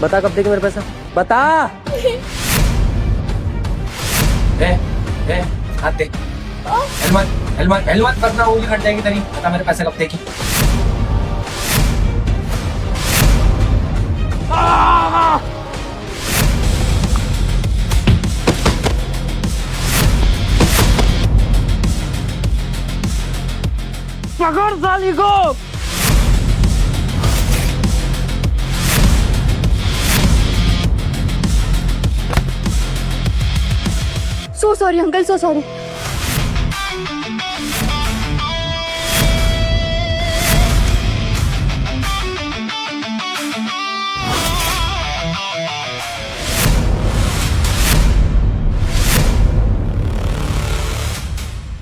बता कब देगी मेरे पैसा, बता। हाथ दे। हेलमेट करना, उंगली कट जाएगी तेरी। बता मेरे पैसे कब देगी। पकड़ साली को। So sorry uncle, so sorry.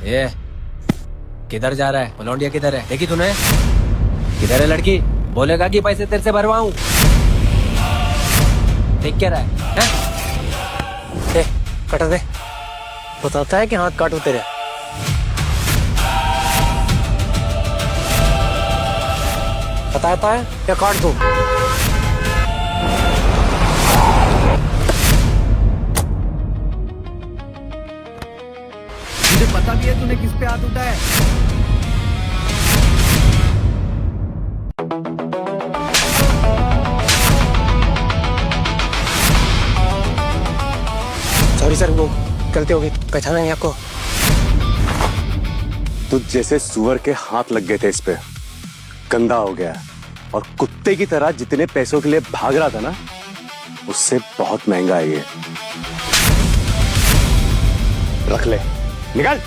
ये किधर जा रहा है? लौंडिया किधर है? देखी तूने? किधर है लड़की? बोलेगा कि पैसे तेरे से भरवाऊं। देख क्या रहा है? दे, कटा दे। बताता है कि हाथ काटू तेरे। बताता है क्या काट दूं? मुझे पता भी है तूने किस पे हाथ उठाया है। सॉरी सर, वो गलती होगी, पहचाना नहीं आपको। तुझ जैसे सुअर के हाथ लग गए थे इस पे, गंदा हो गया। और कुत्ते की तरह जितने पैसों के लिए भाग रहा था ना, उससे बहुत महंगा है ये। रख ले, निकाल।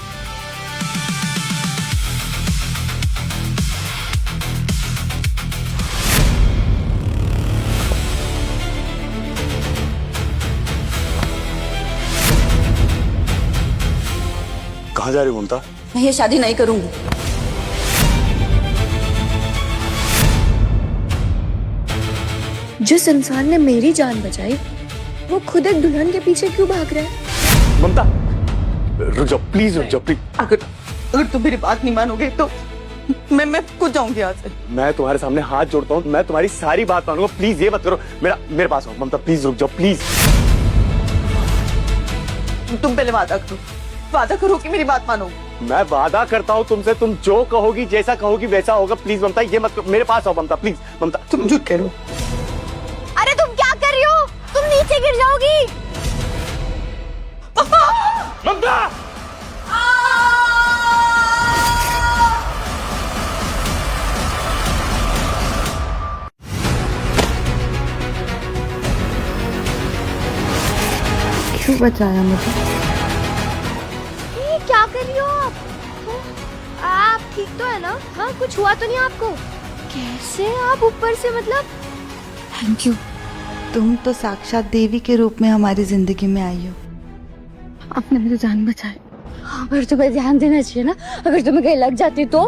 कहाँ जा रही हो ममता? मैं ये शादी नहीं करूंगी। जिस इंसान ने मेरी जान बचाई, वो खुद एक दुल्हन के पीछे क्यों भाग रहा है? ममता रुक जाओ, प्लीज रुक जाओ, प्लीज। अगर तुम मेरी बात नहीं मानोगे तो मैं कूद जाऊंगी यहाँ से। मैं तुम्हारे सामने हाथ जोड़ता हूँ, मैं तुम्हारी सारी बात मानूंगा। प्लीज ये मत करो। मेरे पास आओ ममता, प्लीज रुक जाओ, प्लीज। तुम पहले वादा करो कि मेरी बात मानो। मैं वादा करता हूँ तुमसे, तुम जो कहोगी, जैसा कहोगी वैसा होगा। प्लीज ममता ये मत करो। मेरे पास आओ ममता, प्लीज। ममता तुम झूठ कह रहे हो। अरे तुम क्या कर रही हो? तुम नीचे गिर जाओगी। ममता क्यों बचाया मुझे? ये क्या कर रही हो आप? आप ठीक तो है ना? हाँ, कुछ हुआ तो नहीं आपको? कैसे आप ऊपर से, मतलब? Thank you. तुम तो साक्षात देवी के रूप में हमारी जिंदगी में आई हो। आपने मेरी जान बचाई। अगर तुम्हें ध्यान देना चाहिए ना, अगर तुम्हें कहीं लग जाती तो।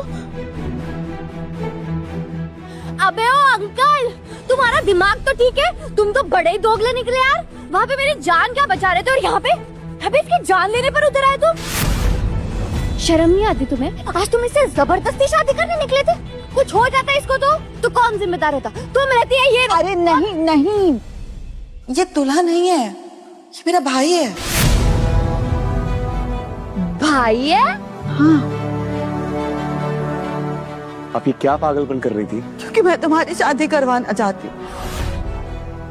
अबे ओ अंकल, तुम्हारा दिमाग तो ठीक है? तुम तो बड़े ही दोगले निकले यार। वहाँ पे मेरी जान क्या बचा रहे थे, और यहाँ पे इसकी जान लेने पर उतर आए तुम। शर्म नहीं आती तुम्हें? आज तुम इससे जबरदस्ती शादी करने निकले थे। कुछ हो जाता इसको तो कौन जिम्मेदार होता? तुम रहती है ये। अरे नहीं नहीं, ये दूल्हा नहीं है, ये मेरा भाई है। भाई है? हाँ। आप ये क्या पागलपन कर रही थी? क्योंकि मैं तुम्हारी शादी करवाना चाहती हूँ,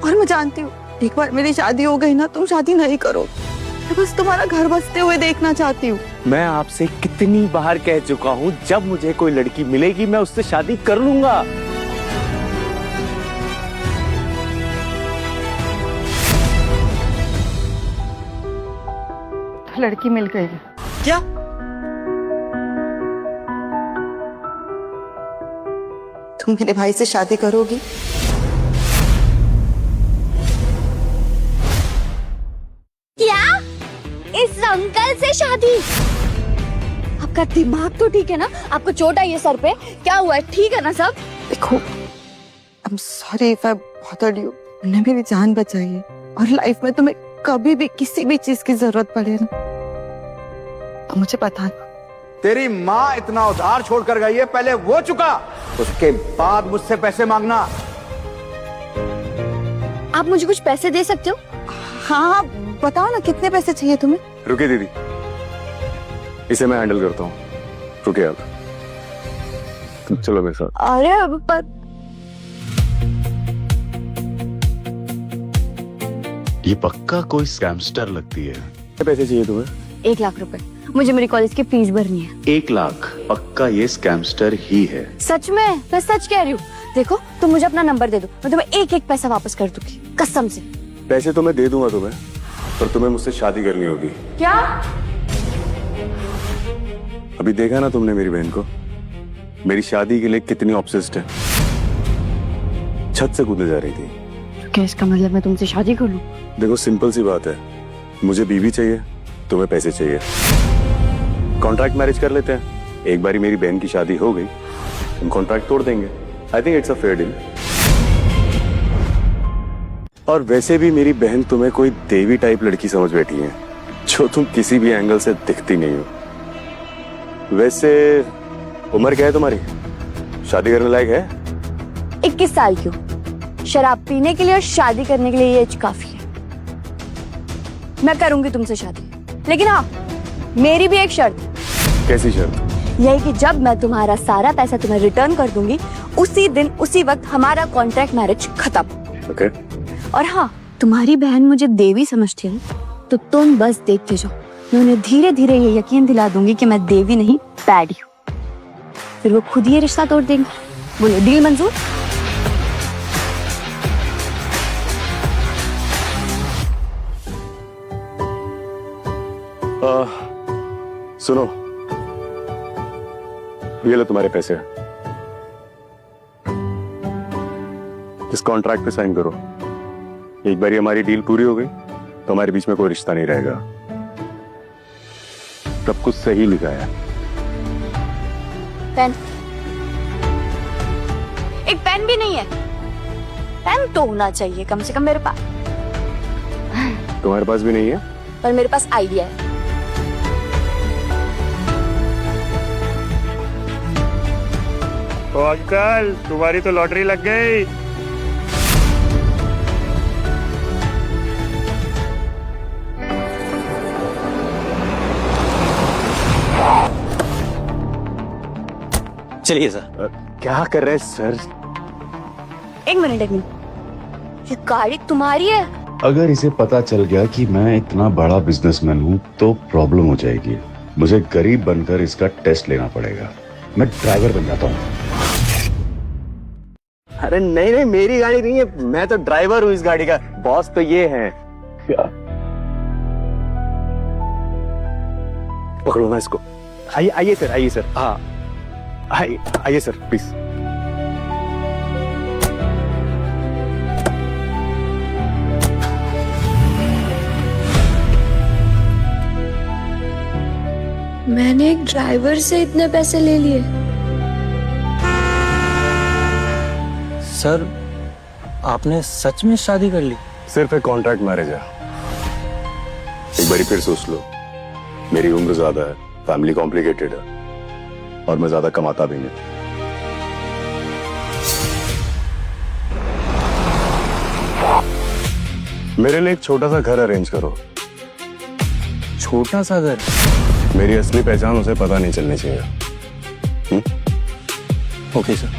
और मैं जानती हूँ एक बार मेरी शादी हो गई ना, तुम शादी नहीं करो। मैं बस तुम्हारा घर बसते हुए देखना चाहती हूँ। मैं आपसे कितनी बार कह चुका हूँ, जब मुझे कोई लड़की मिलेगी मैं उससे शादी कर लूंगा। लड़की मिल गई है। क्या? तुम मेरे भाई से शादी करोगी? क्या? इस अंकल से शादी? आपका दिमाग तो ठीक है ना? आपको चोट आई है सर पे? क्या हुआ है? ठीक है ना सब? देखो, I am sorry if I bothered you. तुमने मेरी जान बचाई है, और लाइफ में तुम्हें कभी भी किसी भी चीज की जरूरत पड़े ना, तो मुझे बता। तेरी माँ इतना उधार छोड़कर गई है, पहले वो चुका, उसके बाद मुझसे पैसे मांगना। आप मुझे कुछ पैसे दे सकते हो? हाँ बताओ ना कितने पैसे चाहिए तुम्हें? रुकिए दीदी, इसे मैं हैंडल करता हूँ। रुकिए आप, तुम चलो मेरे साथ। अरे पर ये पक्का कोई स्कैमस्टर लगती है। कितने पैसे चाहिए तुम्हें? 1 लाख रुपए, मुझे मेरी कॉलेज की फीस भरनी है। 1 लाख पक्का ये स्कैमस्टर ही है। सच में, मैं सच कह रही हूँ। देखो तुम मुझे अपना नंबर दे दो, मैं तुम्हें एक एक पैसा वापस कर दूंगी, कसम से। पैसे तो मैं दे दूंगा तुम्हें, पर तुम्हें मुझसे शादी करनी होगी। क्या? अभी देखा ना तुमने मेरी बहन को, मेरी शादी के लिए कितनी ऑब्सेस्ड है। छत से कूदने जा रही थी। क्या इसका मतलब मैं तुमसे शादी कर लूं? देखो सिंपल सी बात है, मुझे बीवी चाहिए, तुम्हें पैसे चाहिए। कॉन्ट्रैक्ट मैरिज कर लेते हैं। एक बारी मेरी बहन की शादी हो गई, हम कॉन्ट्रैक्ट तोड़ देंगे। I think it's a fair deal. और वैसे भी मेरी बहन तुम्हें कोई देवी टाइप लड़की समझ बैठी है, जो तुम किसी भी एंगल से दिखती नहीं हो। वैसे उम्र क्या है तुम्हारी? शादी करने लायक है? 21 साल की हूँ। शराब पीने के लिए और शादी करने के लिए ये एज काफी है। मैं करूंगी तुमसे शादी, लेकिन हाँ मेरी भी एक शर्त। कैसी शर्त? यही कि जब मैं तुम्हारा सारा पैसा तुम्हें रिटर्न कर दूंगी, उसी दिन उसी वक्त हमारा कॉन्ट्रैक्ट मैरिज खत्म। ओके। और हाँ, तुम्हारी बहन मुझे देवी समझती है, तो तुम बस देखते जाओ। मैं उन्हें धीरे धीरे ये यकीन दिला दूंगी कि मैं देवी नहीं पैडी हूँ। फिर वो खुद ही ये रिश्ता तोड़ देंगे। बोलो डील मंजूर? सुनो, ये लो तुम्हारे पैसे, इस कॉन्ट्रैक्ट पे साइन करो। एक बार हमारी डील पूरी हो गई तो हमारे बीच में कोई रिश्ता नहीं रहेगा। सब कुछ सही लिखा है। पेन? एक पेन भी नहीं है। पेन तो होना चाहिए कम से कम मेरे पास। तुम्हारे पास भी नहीं है? पर मेरे पास आइडिया है। तो अंकल, तुम्हारी तो लॉटरी लग गई। चलिए सर। क्या कर रहे हैं सर? एक मिनट। ये गाड़ी तुम्हारी है? अगर इसे पता चल गया कि मैं इतना बड़ा बिजनेसमैन हूँ तो प्रॉब्लम हो जाएगी। मुझे गरीब बनकर इसका टेस्ट लेना पड़ेगा। मैं ड्राइवर बन जाता हूँ। अरे नहीं नहीं, मेरी गाड़ी नहीं है, मैं तो ड्राइवर हूँ इस गाड़ी का। बॉस तो ये है। क्या? पकड़ो ना इसको। आइए आइए सर, आइए सर। हाँ आइए आइए सर प्लीज। मैंने एक ड्राइवर से इतने पैसे ले लिए? सर आपने सच में शादी कर ली? सिर्फ एक कॉन्ट्रैक्ट मैरिज है। एक बारी फिर सोच लो, मेरी उम्र ज्यादा है, फैमिली कॉम्प्लिकेटेड है और मैं ज्यादा कमाता भी नहीं। मेरे लिए एक छोटा सा घर अरेंज करो। छोटा सा घर? मेरी असली पहचान उसे पता नहीं चलनी चाहिए। Okay sir.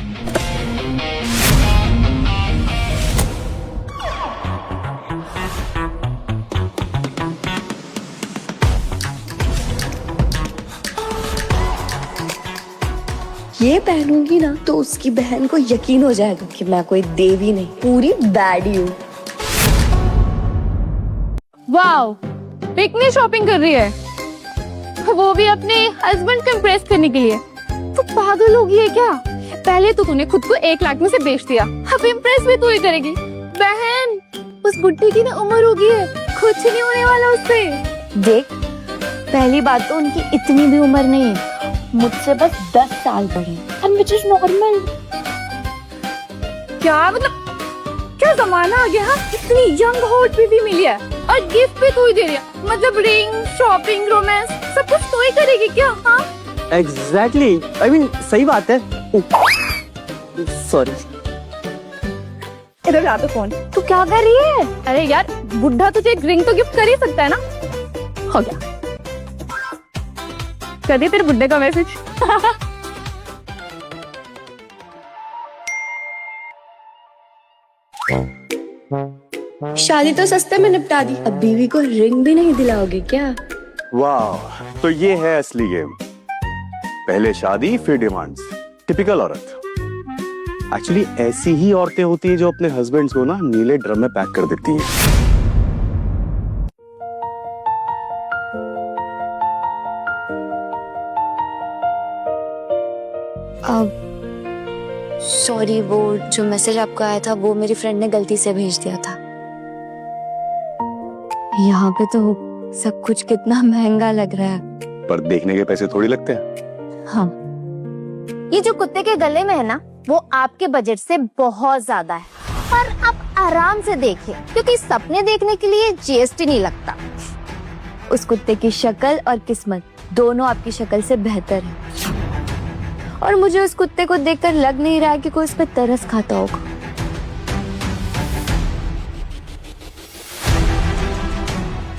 ये पहनूंगी ना तो उसकी बहन को यकीन हो जाएगा कि मैं कोई देवी नहीं, पूरी बैडी हूँ। वाओ, इतनी शॉपिंग कर रही है, वो भी अपने हस्बैंड को इम्प्रेस करने के लिए। तू पागल हो गई है क्या? पहले तो तूने खुद को 1 लाख में से बेच दिया, अब इम्प्रेस भी तू ही करेगी। बहन, उस बुड्ढी की ना उम्र हो गई है, कुछ नहीं होने वाला उससे। देख, पहली बात तो उनकी इतनी भी उम्र नहीं है, मुझसे बस 10 साल बड़े हैं, which is normal। क्या मतलब, क्या जमाना आ गया? हाँ, इतनी यंग हॉट बीवी मिली है और गिफ्ट भी तू ही दे रही है। मतलब रिंग, शॉपिंग, रोमांस सब कुछ तू ही करेगी क्या? हाँ एग्जैक्टली, आई मीन सही बात है। सॉरी। इधर ला दो फोन। तू क्या कर रही है? अरे यार, बुढ़ा तुझे एक रिंग तो गिफ्ट कर ही सकता है ना। हो गया, कर दिया तेरे बुड्ढे का मैसेज। शादी तो सस्ते में निपटा दी, अब बीवी को रिंग भी नहीं दिलाओगे क्या? वाह, तो ये है असली गेम। पहले शादी फिर डिमांड्स। टिपिकल औरत। एक्चुअली ऐसी ही औरतें होती हैं जो अपने हस्बैंड्स को ना नीले ड्रम में पैक कर देती हैं। सॉरी, वो जो मैसेज आपको आया था वो मेरी फ्रेंड ने गलती से भेज दिया था। यहाँ पे तो सब कुछ कितना महंगा लग रहा है। पर देखने के पैसे थोड़ी लगते हैं। हाँ, ये जो कुत्ते के गले में है ना, वो आपके बजट से बहुत ज्यादा है। पर आप आराम से देखिए, क्योंकि सपने देखने के लिए जीएसटी नहीं लगता। उस कुत्ते की शक्ल और किस्मत दोनों आपकी शक्ल से बेहतर है। और मुझे उस कुत्ते को देखकर लग नहीं रहा कि कोई उस पर तरस खाता होगा।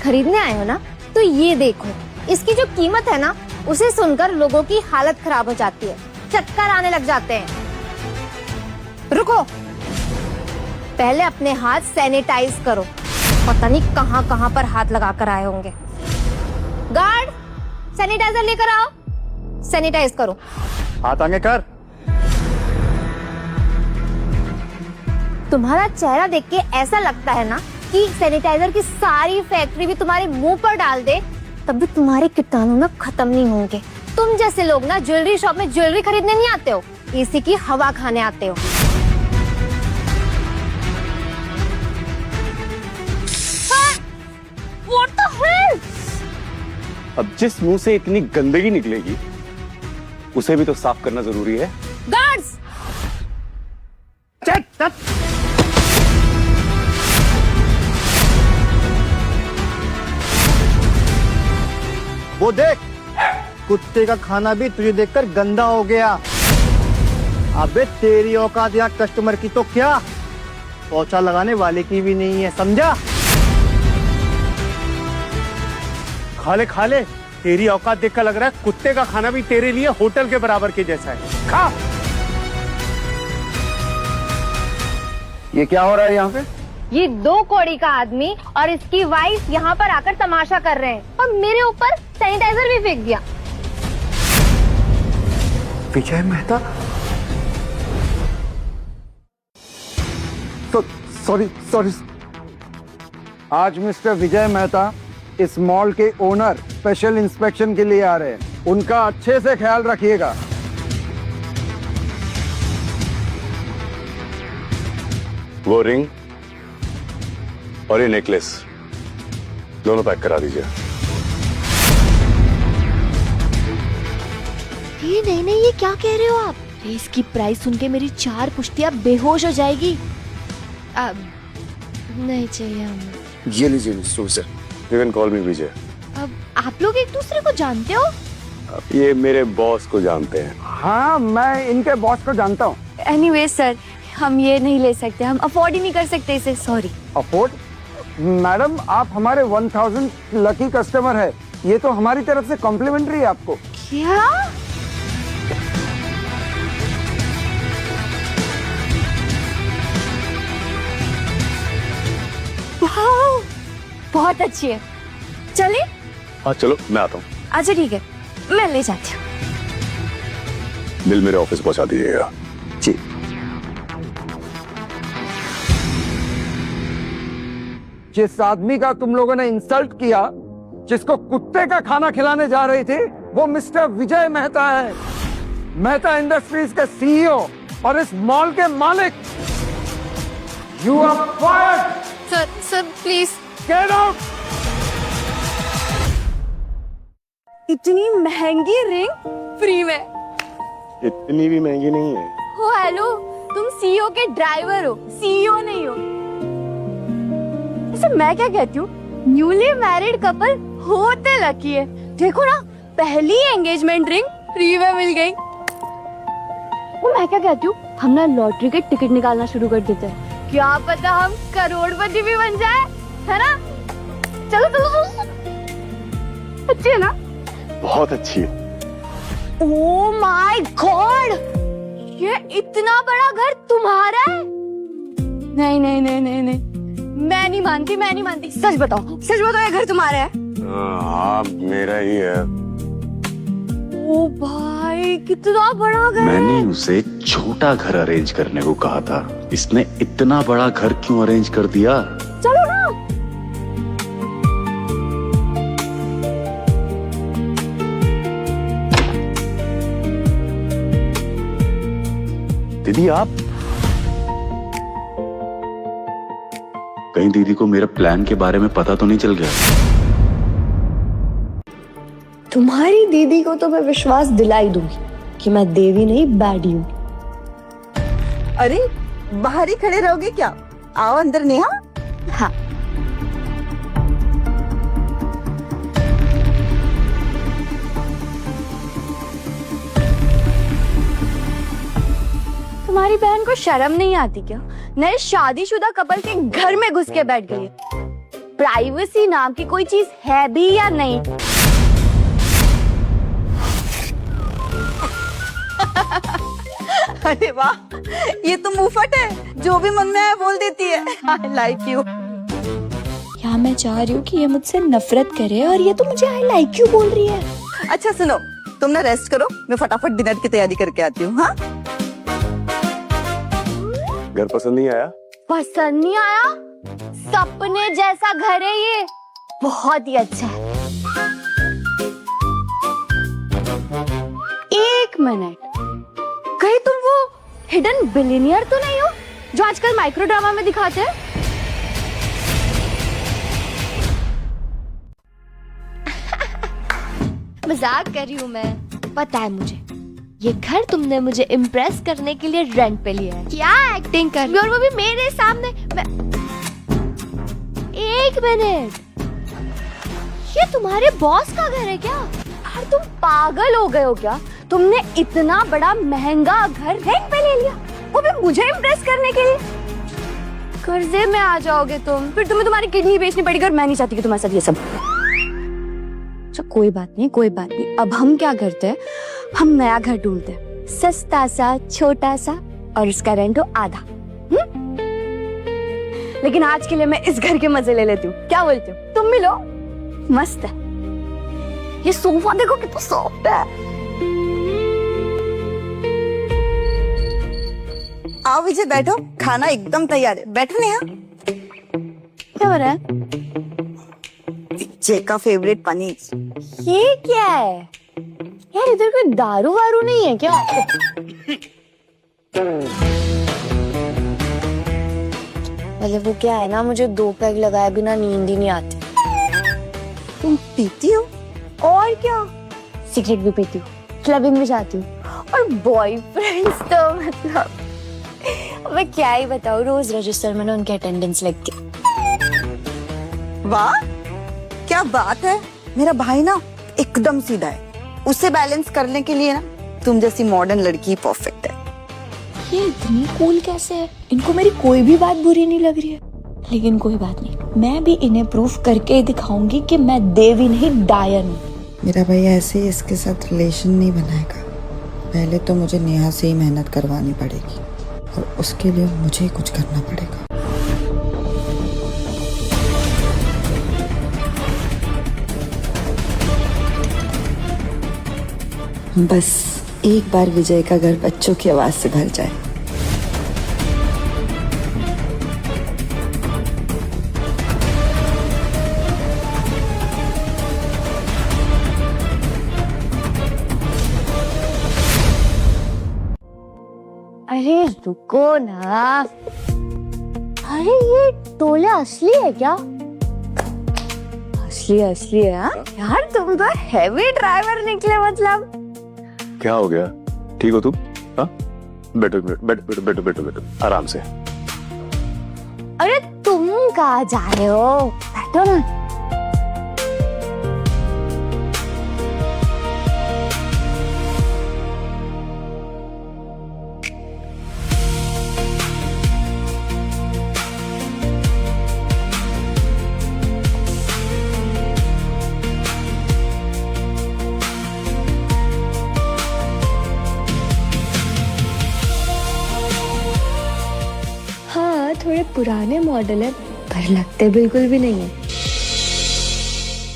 खरीदने आए हो ना, तो ये देखो, इसकी जो कीमत है ना, उसे सुनकर लोगों की हालत खराब हो जाती है, चक्कर आने लग जाते हैं। रुको, पहले अपने हाथ सैनिटाइज करो। पता नहीं कहां कहां पर हाथ लगा कर आए होंगे। गार्ड, सैनिटाइजर लेकर आओ, सैनिटाइज करो। हाथ आगे कर। तुम्हारा चेहरा देख के ऐसा लगता है ना कि सैनिटाइजर की सारी फैक्ट्री भी तुम्हारे मुंह पर डाल दे, तब भी तुम्हारे कीटाणु ना खत्म नहीं होंगे। तुम जैसे लोग ना ज्वेलरी शॉप में ज्वेलरी खरीदने नहीं आते हो, एसी की हवा खाने आते हो। What the hell? अब जिस मुंह से इतनी गंदगी निकलेगी उसे भी तो साफ करना जरूरी है। गार्ड्स! वो देख, कुत्ते का खाना भी तुझे देखकर गंदा हो गया। अबे तेरी औकात यहाँ कस्टमर की तो क्या, पोछा लगाने वाले की भी नहीं है, समझा? खा ले, तेरी औकात देखकर लग रहा है कुत्ते का खाना भी तेरे लिए होटल के बराबर के जैसा है। खा। ये क्या हो रहा है यहाँ पे? ये 2 कौड़ी का आदमी और इसकी वाइफ यहाँ पर आकर तमाशा कर रहे हैं और मेरे ऊपर सैनिटाइजर भी फेंक दिया। विजय मेहता? सॉरी। आज मिस्टर विजय मेहता इस मॉल के ओनर स्पेशल इंस्पेक्शन के लिए आ रहे हैं। उनका अच्छे से ख्याल रखिएगा। वो रिंग और ये नेकलेस दोनों पैक करा दीजिए। ये नहीं, ये क्या कह रहे हो आप? इसकी प्राइस सुन के मेरी 4 पुश्तियां बेहोश हो जाएगी। अब नहीं चाहिए हमें। ये लीजिए sir. You can call me Vijay. अब आप लोग एक दूसरे को जानते हो? ये मेरे बॉस को जानते हैं। हाँ, मैं इनके बॉस को जानता हूँ। एनीवे सर, हम ये नहीं ले सकते, हम अफोर्ड ही नहीं कर सकते इसे, सॉरी। अफोर्ड? मैडम, आप हमारे 1000 लकी कस्टमर है, ये तो हमारी तरफ से कॉम्प्लीमेंट्री है आपको। क्या? वाओ, बहुत अच्छी है। चले? हाँ चलो, मैं आता हूँ। अच्छा ठीक है, मैं ले जाती हूँ। बिल मेरे ऑफिस पहुंचा दीजिएगा। जी। जिस आदमी का तुम लोगों ने इंसल्ट किया, जिसको कुत्ते का खाना खिलाने जा रहे थे, वो मिस्टर विजय मेहता है। मेहता इंडस्ट्रीज के सीईओ और इस मॉल के मालिक। You are fired. Sir please. Get out. इतनी महंगी रिंग फ्री में? इतनी भी महंगी नहीं है। हो हेलो, तुम सीईओ के ड्राइवर हो, सीईओ नहीं हो। वैसे मैं क्या कहती हूँ, न्यूली मैरिड कपल होते लकी है। देखो ना, पहली एंगेजमेंट रिंग फ्री में मिल गई। वो मैं क्या कहती हूँ, हम ना लॉटरी के टिकट निकालना शुरू कर देते हैं, क्या पता हम करोड़पति भी बन जाए, है ना? चलो चलो चलो। अच्छी है ना? बहुत अच्छी है। ओह माय गॉड, ये इतना बड़ा घर तुम्हारा है? नहीं नहीं नहीं नहीं नहीं, मैं नहीं मानती। सच बताओ ये घर तुम्हारा है? हाँ मेरा ही है। ओ भाई कितना बड़ा घर मैंने है। उसे छोटा घर अरेंज करने को कहा था, इसने इतना बड़ा घर क्यों अरेंज कर दिया? चलो ना। दीदी आप कहीं दीदी को मेरे प्लान के बारे में पता तो नहीं चल गया? तुम्हारी दीदी को तो मैं विश्वास दिला ही दूंगी कि मैं देवी नहीं बैडी हूँ। अरे बाहर ही खड़े रहोगे क्या? आओ अंदर नेहा। हाँ तुम्हारी बहन को शर्म नहीं आती क्या? नए शादीशुदा कपल के घर में घुस के बैठ गई। प्राइवेसी नाम की कोई चीज है भी या नहीं? अरे वाह, ये तो मुफ्त है, जो भी मन में आए बोल देती है। I like you. क्या मैं चाह रही हूँ कि ये मुझसे नफरत करे और ये तो मुझे आई लाइक यू बोल रही है। अच्छा सुनो, तुम ना रेस्ट करो, मैं फटाफट डिनर की तैयारी करके आती हूँ। हाँ घर पसंद नहीं आया? पसंद नहीं आया? सपने जैसा घर है ये, बहुत ही अच्छा है। एक मिनट, कहीं तुम वो हिडन बिलियनियर तो नहीं हो जो आजकल माइक्रो ड्रामा में दिखाते हैं? मजाक कर रही हूँ मैं, पता है मुझे। ये घर तुमने मुझे इम्प्रेस करने के लिए रेंट पे लिया है। क्या एक्टिंग कर रही हो, और वो भी मेरे सामने। एक मिनट, ये तुम्हारे बॉस का घर है क्या? यार तुम पागल हो गए हो क्या? तुमने इतना बड़ा महंगा घर रेंट पे ले लिया, वो भी मुझे इम्प्रेस करने के लिए? कर्जे में आ जाओगे तुम, फिर तुम्हें तुम्हारी किडनी बेचनी पड़ेगी, और मैं नहीं चाहती कि तुम्हारे साथ ये सब। अच्छा कोई बात नहीं। अब हम क्या करते हैं, हम नया घर ढूंढते हैं, सस्ता सा, छोटा सा, और उसका रेंट हो आधा। लेकिन आज के लिए मैं इस घर के मजे ले लेती हूँ, क्या बोलते हो? तुम मिलो, मस्त है। ये सोफा देखो कितना सॉफ्ट है। आओ विजय, बैठो, खाना एकदम तैयार है। बैठो नेहा। क्या हो रहा है? विजय का फेवरेट पनीर। ये क्या है यार? इधर कोई दारू वारू नहीं है क्या? मतलब वो क्या है ना, मुझे 2 पैग लगाए बिना नींद ही नहीं आती। तुम पीती हो? और क्या, सिगरेट भी पीती हूँ, क्लबिंग भी जाती हूँ, और बॉयफ्रेंड्स तो मतलब मैं क्या ही बताऊँ, रोज रजिस्टर में ना उनके अटेंडेंस लगती है। वाह क्या बात है। मेरा भाई ना एकदम सीधा है, उसे बैलेंस करने के लिए ना तुम जैसी मॉडर्न लड़की परफेक्ट है। ये इतनी कूल कैसे है? इनको मेरी कोई भी बात बुरी नहीं लग रही है। लेकिन कोई बात नहीं, मैं भी इन्हें प्रूफ करके ही दिखाऊंगी कि मैं देवी नहीं डायन हूँ। मेरा भाई ऐसे ही इसके साथ रिलेशन नहीं बनाएगा। पहले तो मुझे नेहा से ही मेहनत करवानी पड़ेगी, और उसके लिए मुझे ही कुछ करना पड़ेगा। बस एक बार विजय का घर बच्चों की आवाज से भर जाए। अरे रुको ना, अरे ये टोले असली है क्या? असली है हाँ? यार तुम तो हैवी ड्राइवर निकले। मतलब क्या हो गया? ठीक हो तुम? हाँ बैठो बैठो बैठो बैठो बैठो बैठो आराम से। अरे तुम कहाँ जा रहे हो? बैठो ना। पुराने मॉडल है पर लगते बिल्कुल भी नहीं है।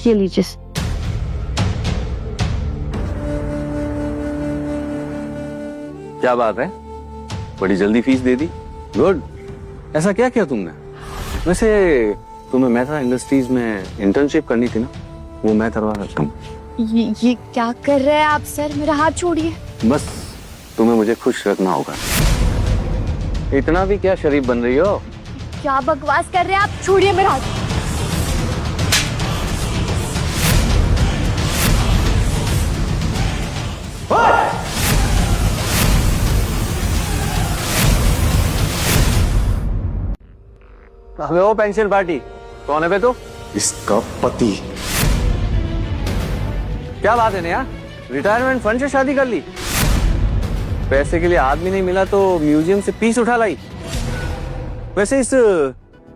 ये लीजिए। क्या बात है, बड़ी जल्दी फीस दे दी। गुड। ऐसा क्या किया तुमने? वैसे तुम्हें मेहता इंडस्ट्रीज में इंटर्नशिप करनी थी ना, वो मैं करवा सकता हूँ। ये क्या कर रहे हैं आप सर? मेरा हाथ छोड़िए। बस तुम्हें मुझे खुश रखना होगा। इतना भी क्या शरीफ बन रही हो? क्या बकवास कर रहे हैं आप? छोड़िए मेरा हाथ। अबे वो पेंशन पार्टी कौन है बे तू? इसका पति। क्या बात है नया, रिटायरमेंट फंड से शादी कर ली? पैसे के लिए आदमी नहीं मिला तो म्यूजियम से पीस उठा लाई। वैसे इस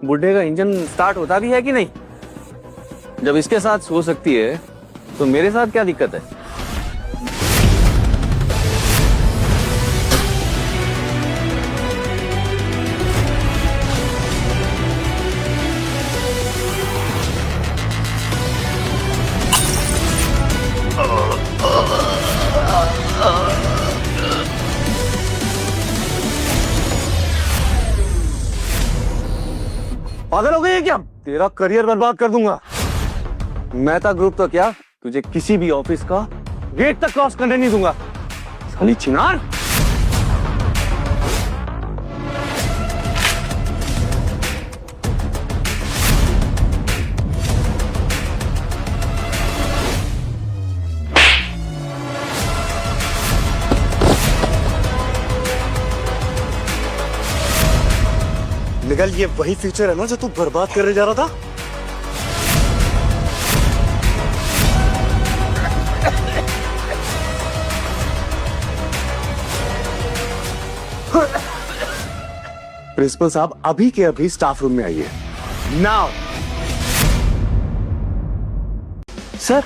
बुड्ढे का इंजन स्टार्ट होता भी है कि नहीं? जब इसके साथ हो सकती है तो मेरे साथ क्या दिक्कत है? पागल हो गई है क्या? तेरा करियर बर्बाद कर दूंगा। मेहता ग्रुप तो क्या, तुझे किसी भी ऑफिस का गेट तक क्रॉस करने नहीं दूंगा। साली चिनार। निकल, ये वही फीचर है ना जो तू बर्बाद करने जा रहा था। प्रिंसिपल साहब अभी के अभी स्टाफ रूम में आइए। नाउ। सर,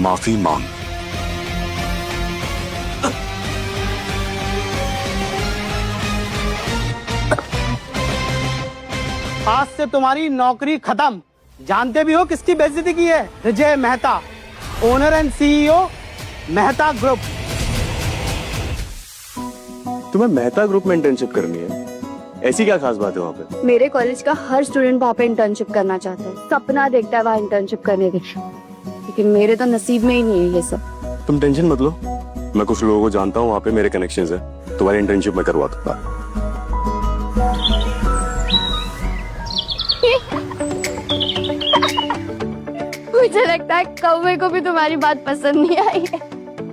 माफी मांग। आज से तुम्हारी नौकरी खत्म। जानते भी हो किसकी बेइज्जती की है? Vijay Mehta, owner and CEO Mehta group. तुम्हें मेहता ग्रुप में इंटर्नशिप करनी है, ऐसी क्या खास बात है वहाँ पे? मेरे कॉलेज का हर स्टूडेंट वहाँ पे इंटर्नशिप करना चाहता है, सपना देखता है वहाँ इंटर्नशिप करने की, लेकिन मेरे तो नसीब में ही नहीं है ये सब। तुम टेंशन मत लो, मैं कुछ लोगों को जानता हूँ वहाँ पे, मेरे कनेक्शंस है, तुम्हारी इंटर्नशिप में करवा दूंगा। मुझे लगता है कौवे को भी तुम्हारी बात पसंद नहीं आई है।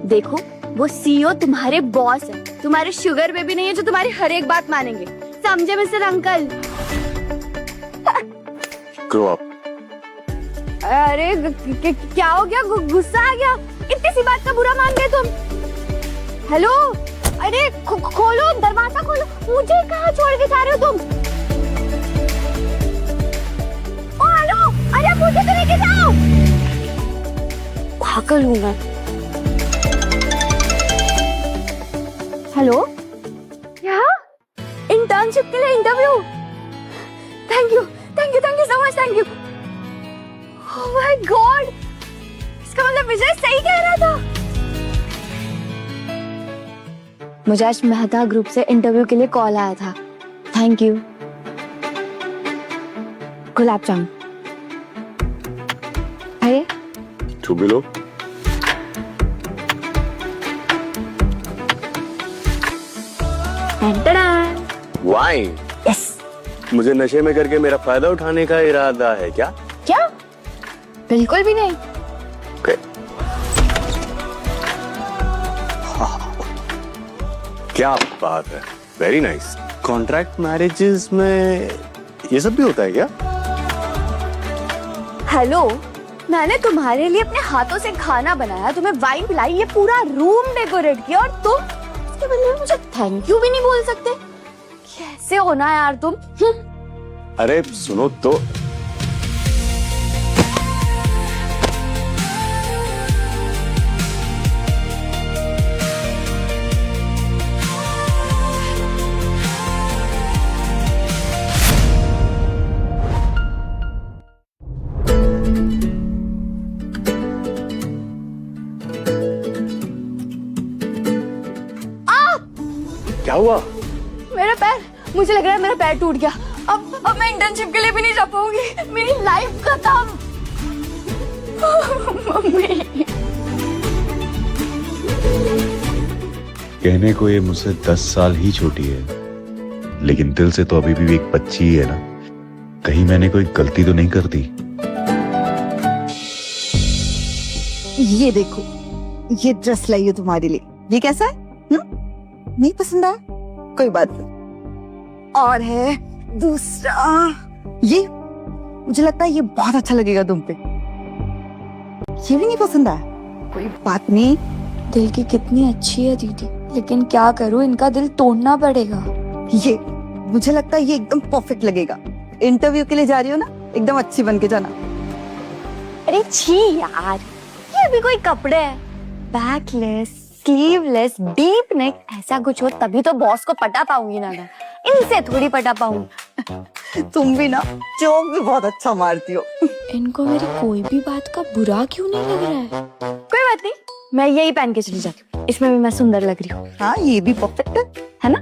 देखो, वो सीईओ तुम्हारे बॉस है, तुम्हारे शुगर बेबी नहीं है जो तुम्हारी हर एक बात मानेंगे। समझे मिस्टर अंकल? Grow up. अरे क्या हो गया? गुस्सा आ गया? इतनी सी बात का बुरा मान गए तुम? हेलो, अरे खोलो दरवाजा, खोलो। मुझे कहाँ छोड़ के जा रहे हो तुम? ओ हेलो, अरे मुझे तो लेके जाओ। पागल हूँ मैं। हेलो, क्या इंटर्नशिप के लिए interview? Thank you so much, thank you. Oh my God, इसका मतलब विजय सही कह रहा था। मुझे आज मेहता ग्रुप से इंटरव्यू के लिए कॉल आया था। Thank you. गुलाब जामुन। अरे तू भी लो। वाइन। यस। मुझे नशे में करके मेरा फायदा उठाने का इरादा है क्या? क्या? बिल्कुल भी नहीं। Okay. क्या बात है, वेरी नाइस। कॉन्ट्रैक्ट मैरिजेस में ये सब भी होता है क्या? हेलो, मैंने तुम्हारे लिए अपने हाथों से खाना बनाया, तुम्हें वाइन पिलाई, ये पूरा रूम डेकोरेट किया, और तुम इसके बदले में मुझे थैंक यू भी नहीं बोल सकते? कैसे होना यार तुम? अरे सुनो तो, हुआ? मेरा पैर, मुझे लग रहा है मेरा पैर टूट गया। अब मैं इंटर्नशिप के लिए भी नहीं जा पाऊंगी। मेरी लाइफ खत्म। मम्मी। कहने को ये मुझसे 10 साल ही छोटी है, लेकिन दिल से तो अभी भी एक बच्ची ही है ना। कहीं मैंने कोई गलती तो नहीं कर दी? ये देखो, ये ड्रेस लाई हूँ तुम्हारे लिए। ये कैसा है? नहीं पसंद आया? कोई बात नहीं। और है दूसरा, ये मुझे लगता है ये बहुत अच्छा लगेगा तुम पे। ये भी नहीं पसंद आया? कोई बात नहीं। दिल की कितनी अच्छी है दीदी, लेकिन क्या करूं, इनका दिल तोड़ना पड़ेगा। ये मुझे लगता है ये एकदम परफेक्ट लगेगा। इंटरव्यू के लिए जा रही हो ना, एकदम अच्छी बन के जाना। अरे छी यार, ये भी कोई कपड़े हैं? बैकलेस, स्लीवलेस, डीप नेक, ऐसा कुछ हो तभी तो बॉस को पटा पाऊंगी ना मैं। इनसे थोड़ी पटा पाऊंगी। तुम भी ना जोक भी बहुत अच्छा मारती हो। इनको मेरी कोई भी बात का बुरा क्यों नहीं लग रहा है? कोई बात नहीं, मैं यही पहन के चली जाती हूँ। इसमें भी मैं सुंदर लग रही हूँ। हाँ, ये भी परफेक्ट है ना?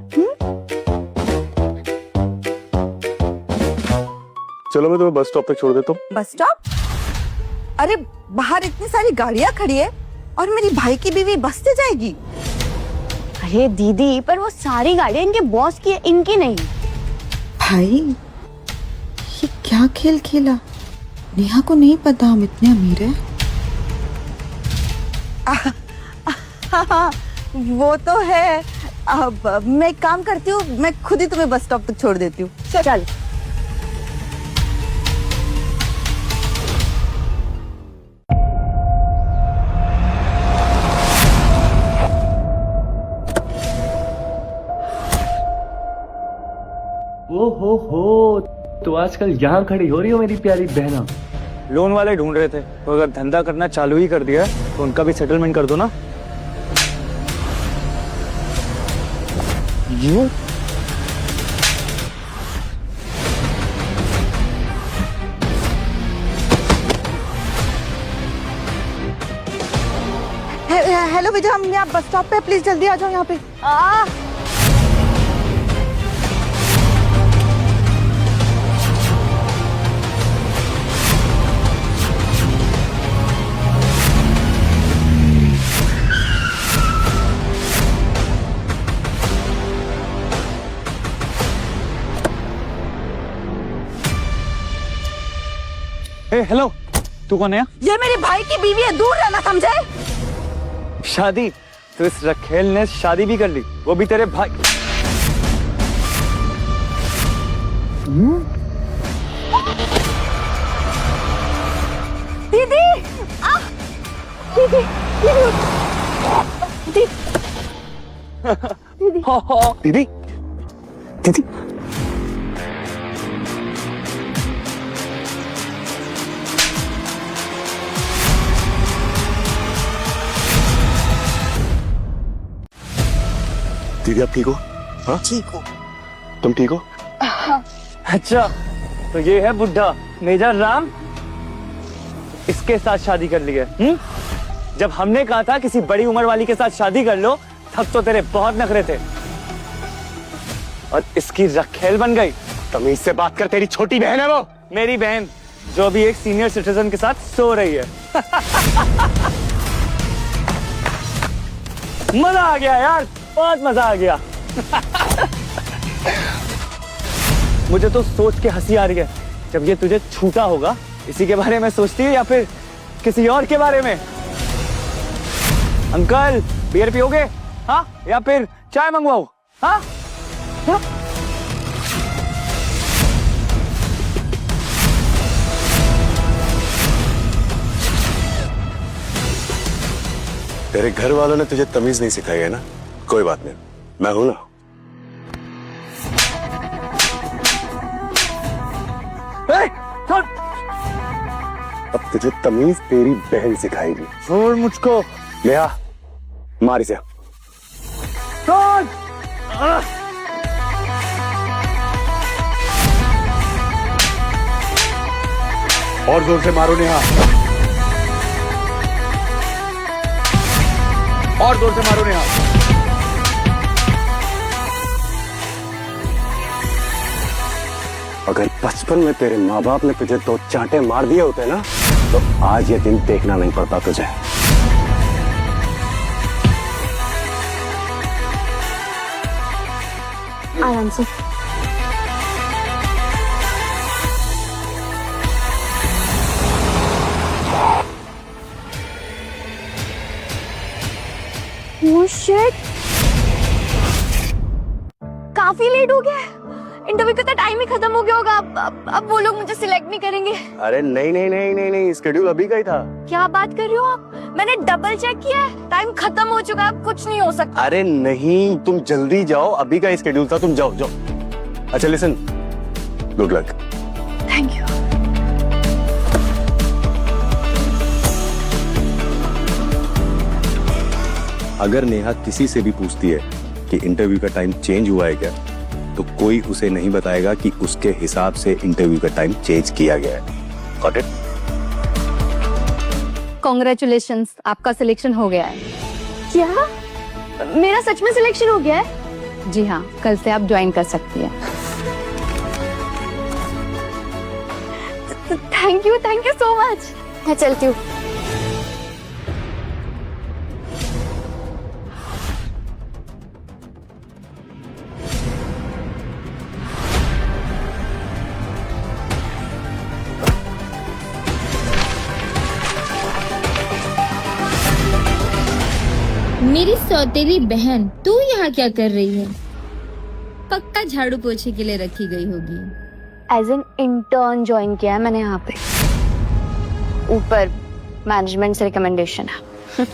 चलो मैं तुम्हें बस स्टॉप तक छोड़ देता हूँ। Bus stop? अरे बाहर इतनी सारी गाड़ियां खड़ी है और मेरी भाई की बीवी बस से जाएगी। अरे दीदी, पर वो सारी गाड़ियां इनके बॉस की है, इनकी नहीं। भाई, ये क्या खेल खेला? नेहा को नहीं पता हम इतने अमीर हैं। हाँ, वो तो है। अब मैं एक काम करती हूँ, मैं खुद ही तुम्हें बस स्टॉप तक छोड़ देती हूँ। चल। हो तो आजकल यहाँ खड़ी हो रही हो मेरी प्यारी बहना। लोन वाले ढूंढ रहे थे, तो अगर धंधा करना चालू ही कर दिया तो उनका भी सेटलमेंट कर दो ना। ये हेलो विजय, हम यहाँ बस स्टॉप पे, प्लीज जल्दी आ जाओ यहाँ पे। हेलो, तू कौन है? ये मेरे भाई की बीवी है, दूर रहना, समझे? शादी? तो इस रखेल ने शादी भी कर ली, वो भी तेरे भाई। दीदी, दीदी, दीदी, दीदी, दीदी आप ठीक हो? हाँ ठीक हो? तुम ठीक हो? अच्छा, तो ये है बुड्ढा मेजर राम, इसके साथ शादी कर ली है। जब हमने कहा था किसी बड़ी उम्र वाली के साथ शादी कर लो, तब तो तेरे बहुत नखरे थे, और इसकी रखेल बन गई। तमीज से बात कर, तेरी छोटी बहन है वो। मेरी बहन, जो भी एक सीनियर सिटीजन के साथ सो रही है। मजा आ गया यार, बहुत मजा आ गया। मुझे तो सोच के हंसी आ रही है, जब ये तुझे छूटा होगा, इसी के बारे में सोचती है या फिर किसी और के बारे में? अंकल, बियर पियोगे? हाँ, या फिर चाय मंगवाओ? हाँ, हाँ? तेरे घर वालों ने तुझे तमीज नहीं सिखाई है ना? कोई बात नहीं, मैं हूं ना। अब तुझे तमीज तेरी बहन सिखाएगी। छोड़ मुझको। नेहा, मार इसे। छोड़। और जोर से मारो नेहा, और जोर से मारो नेहा। अगर बचपन में तेरे माँ बाप ने तुझे 2 चांटे मार दिए होते ना, तो आज ये दिन देखना नहीं पड़ता तुझे। आराम से। Oh shit! काफी लेट हो गया है। इंटरव्यू का तो टाइम ही खत्म हो गया होगा। अब वो लोग मुझे सिलेक्ट नहीं करेंगे। अरे नहीं नहीं नहीं नहीं नहीं, स्केड्यूल अभी का ही था। क्या बात कर रही हो आप? मैंने डबल चेक किया है, टाइम खत्म हो चुका है, अब कुछ नहीं हो सकता। अरे नहीं, तुम जल्दी जाओ, अभी का स्केड्यूल था, तुम जाओ जाओ। अच्छा listen, good luck. Thank you. अगर नेहा किसी से भी पूछती है कि इंटरव्यू का टाइम चेंज हुआ है क्या, तो कोई उसे नहीं बताएगा कि उसके हिसाब से इंटरव्यू का टाइम चेंज किया गया है। Got it? कॉन्ग्रेचुलेशंस, आपका सिलेक्शन हो गया है। क्या? मेरा सच में सिलेक्शन हो गया है? जी हाँ, कल से आप ज्वाइन कर सकती हैं। Thank you so much. मैं चलती हूँ। मेरी सौतेली बहन, तू यहाँ क्या कर रही है? पक्का झाड़ू पोछे के लिए रखी गई होगी। एज एन इंटर्न ज्वाइन किया है मैंने यहाँ पे। ऊपर मैनेजमेंट से रिकमेंडेशन है।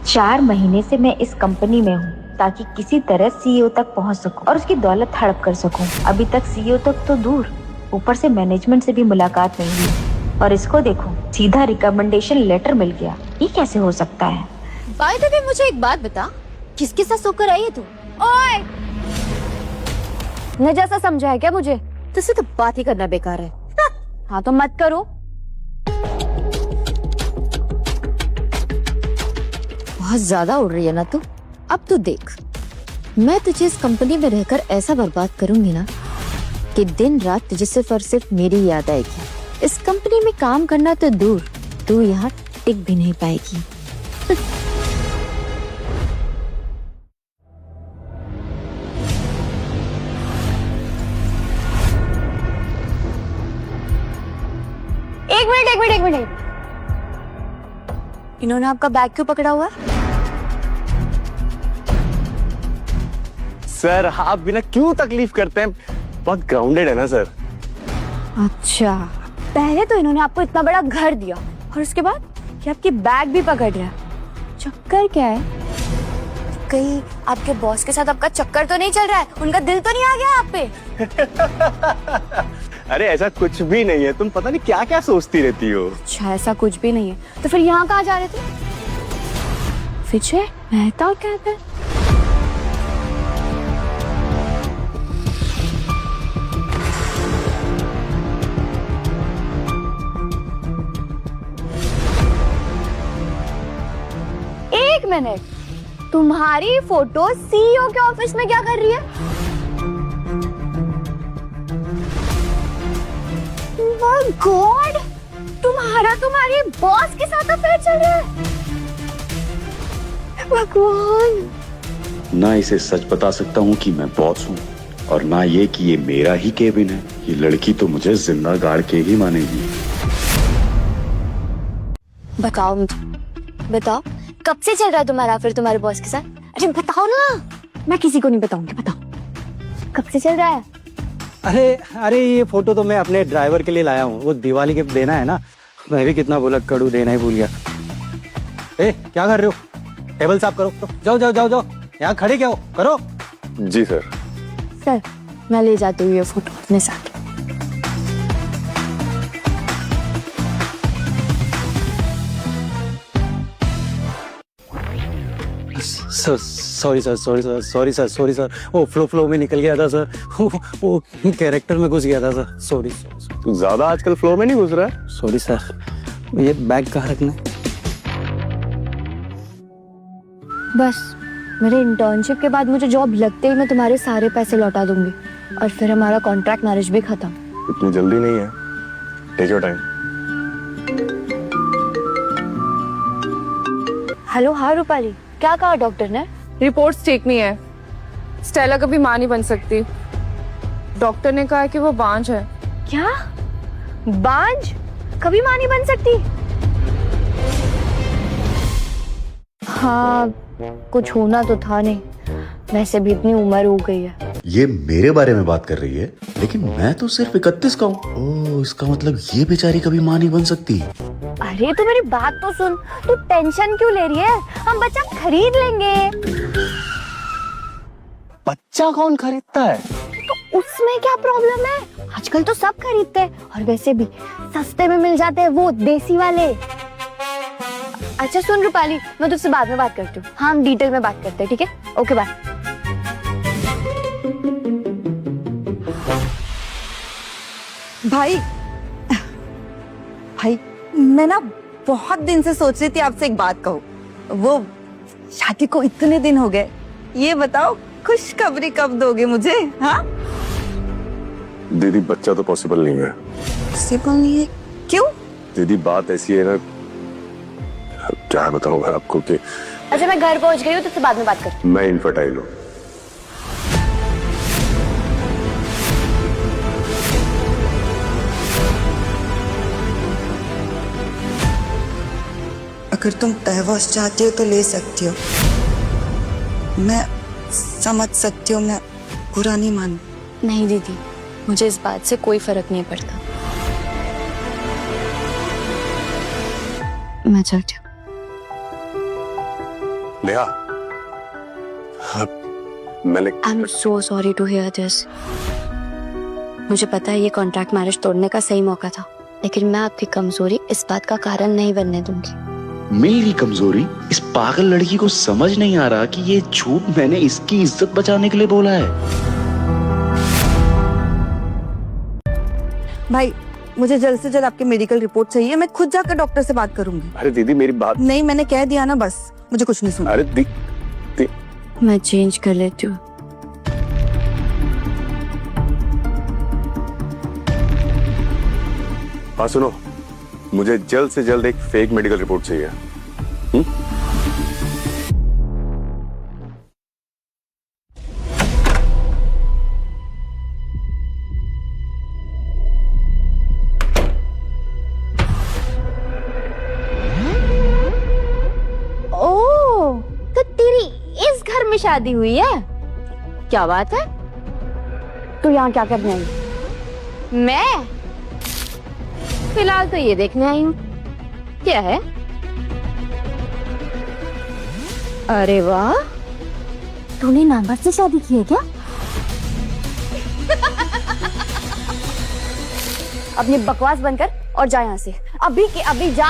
4 महीने से मैं इस कंपनी में हूँ ताकि किसी तरह सीईओ तक पहुँच सकूं और उसकी दौलत हड़प कर सकूं। अभी तक सीईओ तक तो दूर, ऊपर से मैनेजमेंट से भी मुलाकात नहीं हुई। और इसको देखो, सीधा रिकमेंडेशन लेटर मिल गया। ये कैसे हो सकता है? बाय द वे मुझे एक बात बता, किसके साथ सोकर आई है तू? ओए! न जैसा समझा है क्या मुझे? तुझसे तो बात ही करना बेकार है। हाँ तो मत करो। बहुत ज्यादा उड़ रही है ना तू। अब तू देख, मैं तुझे इस कंपनी में रहकर ऐसा बर्बाद करूंगी ना कि दिन रात तुझे सिर्फ और सिर्फ मेरी याद आएगी। इस कंपनी में काम करना तो दूर, तू यहाँ टिक भी नहीं पाएगी। एक मिनट। इन्होंने आपका बैग क्यों पकड़ा हुआ है? सर आप बिना क्यों तकलीफ करते हैं, बहुत ग्राउंडेड है ना सर। अच्छा, पहले तो इन्होंने आपको इतना बड़ा घर दिया और उसके बाद ये आपकी बैग भी पकड़ रहा है। चक्कर क्या है? कहीं आपके बॉस के साथ आपका चक्कर तो नहीं चल रहा है? उनका दिल तो नहीं आ गया आप पे? अरे ऐसा कुछ भी नहीं है, तुम पता नहीं क्या क्या सोचती रहती हो। अच्छा, ऐसा कुछ भी नहीं है तो फिर यहाँ कहाँ जा रहे थे? विजय मेहता कहते हैं। एक मिनट, तुम्हारी फोटो सीईओ के ऑफिस में क्या कर रही है? माय गॉड, तुम्हारी बॉस के साथ अफेयर चल रहा है। भगवान। ना इसे सच बता सकता हूँ कि मैं बॉस हूँ, और ना ये कि ये मेरा ही केबिन है। ये लड़की तो मुझे जिंदा गाड़ के ही मानेगी। बताओ कब से चल रहा है तुम्हारा फिर तुम्हारे बॉस के साथ? अरे बताओ ना। मैं किसी को नहीं बताऊंगी, बताओ कब से चल रहा है? अरे ये फोटो तो मैं अपने ड्राइवर के लिए लाया हूँ, वो दिवाली गिफ्ट देना है ना। मैं भी कितना बोला, कड़ू देना ही भूल गया। क्या कर रहे हो? टेबल साफ करो। जाओ, यहाँ खड़े क्या हो, करो। जी सर। सर मैं ले जाती हूँ ये फोटो अपने साथ। सॉरी सर, वो फ्लो में निकल गया था सर। वो कैरेक्टर में घुस गया था सर। सॉरी। तू ज्यादा आजकल फ्लो में नहीं घुस रहा है। Sorry sir. ये बैग कहाँ रखना है? बस मेरे इंटर्नशिप के बाद मुझे जॉब लगते ही मैं तुम्हारे सारे पैसे लौटा दूंगी और फिर हमारा कॉन्ट्रैक्ट मैरिज भी खत्म। इतनी जल्दी नहीं है, टेक योर टाइम। हेलो, हाँ रूपाली, क्या कहा डॉक्टर ने? रिपोर्ट्स ठीक नहीं है। स्टेला कभी मां नहीं बन सकती। डॉक्टर ने कहा है कि वो बांझ है। क्या? बांझ? कभी मां नहीं बन सकती? हाँ, कुछ होना तो था नहीं, वैसे भी इतनी उम्र हो गई है। ये मेरे बारे में बात कर रही है, लेकिन मैं तो सिर्फ 31 का हूँ। ओह, इसका मतलब ये बेचारी कभी मां नहीं बन सकती। अरे तो मेरी बात तो सुन, तू टेंशन क्यों ले रही है? हम बच्चा खरीद लेंगे। बच्चा कौन खरीदता है? तो उसमें क्या प्रॉब्लम है? आजकल तो सब खरीदते हैं, और वैसे भी सस्ते में मिल जाते हैं वो देसी वाले। अच्छा सुन रूपाली, मैं तुझसे बाद में बात करती हूँ। हाँ, हम डिटेल में बात करते हैं, ठीक है? Okay bye. भाई भाई, मैं ना बहुत दिन से सोच रही थी आपसे एक बात कहूँ। वो शादी को इतने दिन हो गए, ये बताओ खुशखबरी कब दोगे मुझे? हाँ दीदी, बच्चा तो पॉसिबल नहीं है। पॉसिबल नहीं है? क्यों? दीदी बात ऐसी है ना, क्या बताऊं मैं आपको कि अच्छा मैं घर पहुंच गई हूँ, तुझसे बाद में बात करती मैं इनफर्टाइल हूँ। अगर तुम डाइवोर्स चाहती हो तो ले सकती हो, मैं समझ सकती हूँ, मैं बुरा नहीं मान। नहीं दीदी, मुझे इस बात से कोई फर्क नहीं पड़ता। मैं चलती हूँ। नेहा, मैंने I am so sorry to hear this. मुझे पता है ये कॉन्ट्रैक्ट मैरिज तोड़ने का सही मौका था, लेकिन मैं आपकी कमजोरी इस बात का कारण नहीं बनने दूंगी। मेरी कमजोरी? इस पागल लड़की को समझ नहीं आ रहा कि ये झूठ मैंने इसकी इज्जत बचाने के लिए बोला है। भाई मुझे जल्द से जल्द आपकी मेडिकल रिपोर्ट चाहिए, मैं खुद जाकर डॉक्टर से बात करूंगी। अरे दीदी मेरी बात नहीं, मैंने कह दिया ना, बस मुझे कुछ नहीं सुना। अरे मैं चेंज कर लेती हूँ। हाँ सुनो, मुझे जल्द से जल्द एक फेक मेडिकल रिपोर्ट चाहिए। ओह, तो तेरी इस घर में शादी हुई है? क्या बात है? तू यहाँ क्या करने आई? मैं फिलहाल तो ये देखने आई हूँ। क्या है? अरे वाह, तूने नांगा से शादी की है क्या? अपनी बकवास बंद कर और जा यहाँ से, अभी के अभी जा।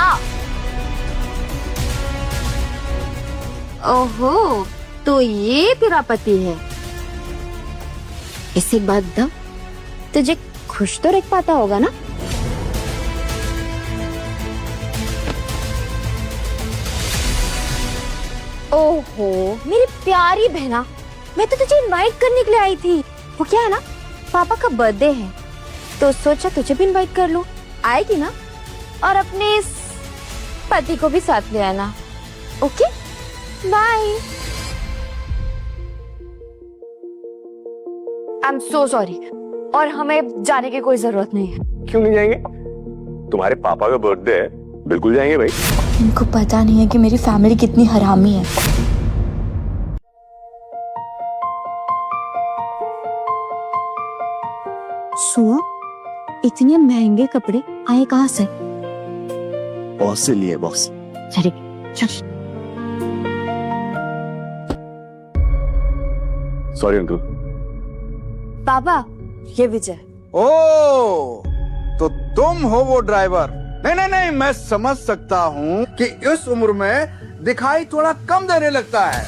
ओहो, तो ये तेरा पति है? इसी बात दा तुझे खुश तो रख पाता होगा ना? ओहो मेरी प्यारी बहना, मैं तो तुझे इनवाइट करने के लिए आई थी। वो क्या है ना, पापा का बर्थडे है तो सोचा तुझे भी इनवाइट कर लूं। आएगी ना? और अपने इस पति को भी साथ ले आना। Okay bye. I am so sorry, और हमें जाने की कोई जरूरत नहीं है। क्यों नहीं जाएंगे? तुम्हारे पापा का बर्थडे है, बिल्कुल जाएंगे भाई। इनको पता नहीं है कि मेरी फैमिली कितनी हरामी है। सुनो, इतने महंगे कपड़े आए कहाँ से? बॉस से लिए, बॉस। चल चल। Sorry uncle. पापा, ये विजय। ओ, तो तुम हो वो ड्राइवर? नहीं नहीं नहीं, मैं समझ सकता हूँ कि इस उम्र में दिखाई थोड़ा कम देने लगता है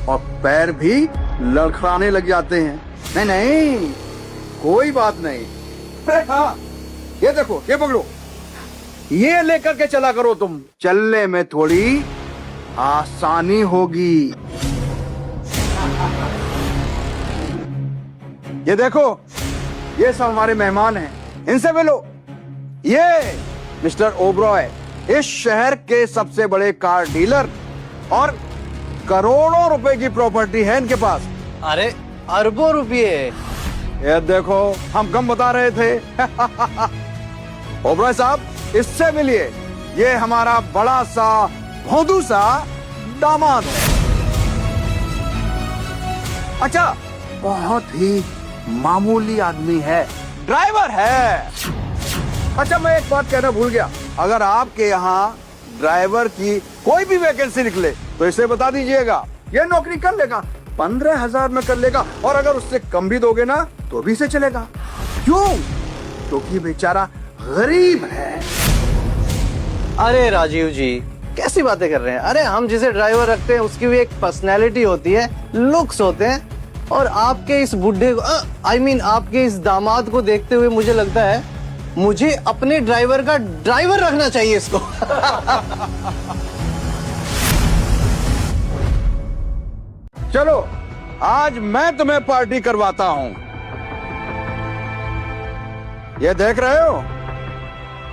और पैर भी लड़खड़ाने लग जाते हैं। नहीं नहीं, कोई बात नहीं। हाँ, ये देखो, ये पकड़ो, ये लेकर के चला करो, तुम चलने में थोड़ी आसानी होगी। ये देखो, ये सब हमारे मेहमान हैं, इनसे मिलो। ये मिस्टर ओबरॉय इस शहर के सबसे बड़े कार डीलर और करोड़ों रुपए की प्रॉपर्टी है इनके पास। अरे अरबों रुपये। ये देखो, हम कम बता रहे थे। ओबरॉय साहब, इससे मिलिए। ये हमारा बड़ा सा भोंदू सा दामाद है। अच्छा, बहुत ही मामूली आदमी है, ड्राइवर है। अच्छा, मैं एक बात कहना भूल गया, अगर आपके यहाँ ड्राइवर की कोई भी वैकेंसी निकले तो इसे बता दीजिएगा, ये नौकरी कर लेगा, 15,000 में कर लेगा। और अगर उससे कम भी दोगे ना तो भी इसे चलेगा। क्यों? क्योंकि बेचारा गरीब है। अरे राजीव जी, कैसी बातें कर रहे हैं? अरे हम जिसे ड्राइवर रखते हैं उसकी भी एक पर्सनैलिटी होती है, लुक्स होते हैं। और आपके इस बुढ़े को आपके इस दामाद को देखते हुए मुझे लगता है मुझे अपने ड्राइवर का ड्राइवर रखना चाहिए इसको। चलो, आज मैं तुम्हें पार्टी करवाता हूं। ये देख रहे हो,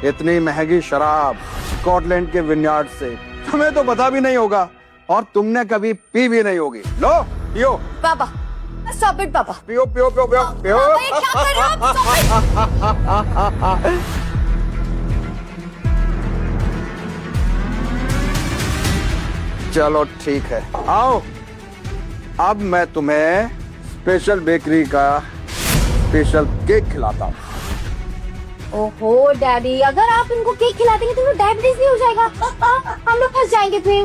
इतनी महंगी शराब स्कॉटलैंड के विनयार्ड से, तुम्हें तो पता भी नहीं होगा और तुमने कभी पी भी नहीं होगी। लो पियो। पापा, स्टॉप इट पापा। पियो पियो पियो पियो पियो। पापा, ये क्या कर रहे हो आप? Stop it! चलो ठीक है, आओ। अब मैं तुम्हें स्पेशल बेकरी का स्पेशल केक खिलाता हूँ। ओहो डैडी, अगर आप इनको केक खिला देंगे तो डायबिटीज नहीं हो जाएगा? हम लोग फंस जाएंगे फिर।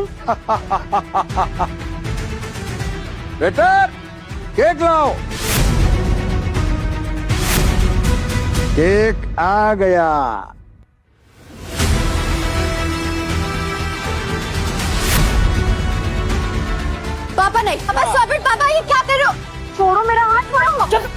बेटा, केक लाओ। केक आ गया। पापा नहीं, पापा स्टॉप इट। पापा, ये क्या कर रहे हो? छोड़ो मेरा हाथ, छोड़ो।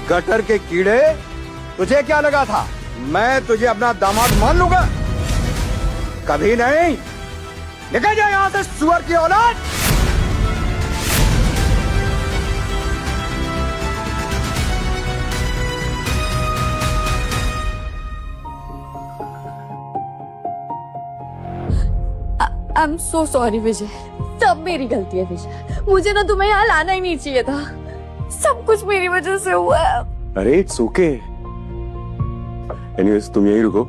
गटर के कीड़े, तुझे क्या लगा था मैं तुझे अपना दामाद मान लूंगा? कभी नहीं। निकल जा यहां से, सुअर की औलाद। आई एम सो सॉरी विजय, सब मेरी गलती है विजय। मुझे ना तुम्हें यहाँ लाना ही नहीं चाहिए था। सब कुछ मेरी वजह से हुआ है। अरे इट्स ओके। एनीवेज तुम यहीं रुको,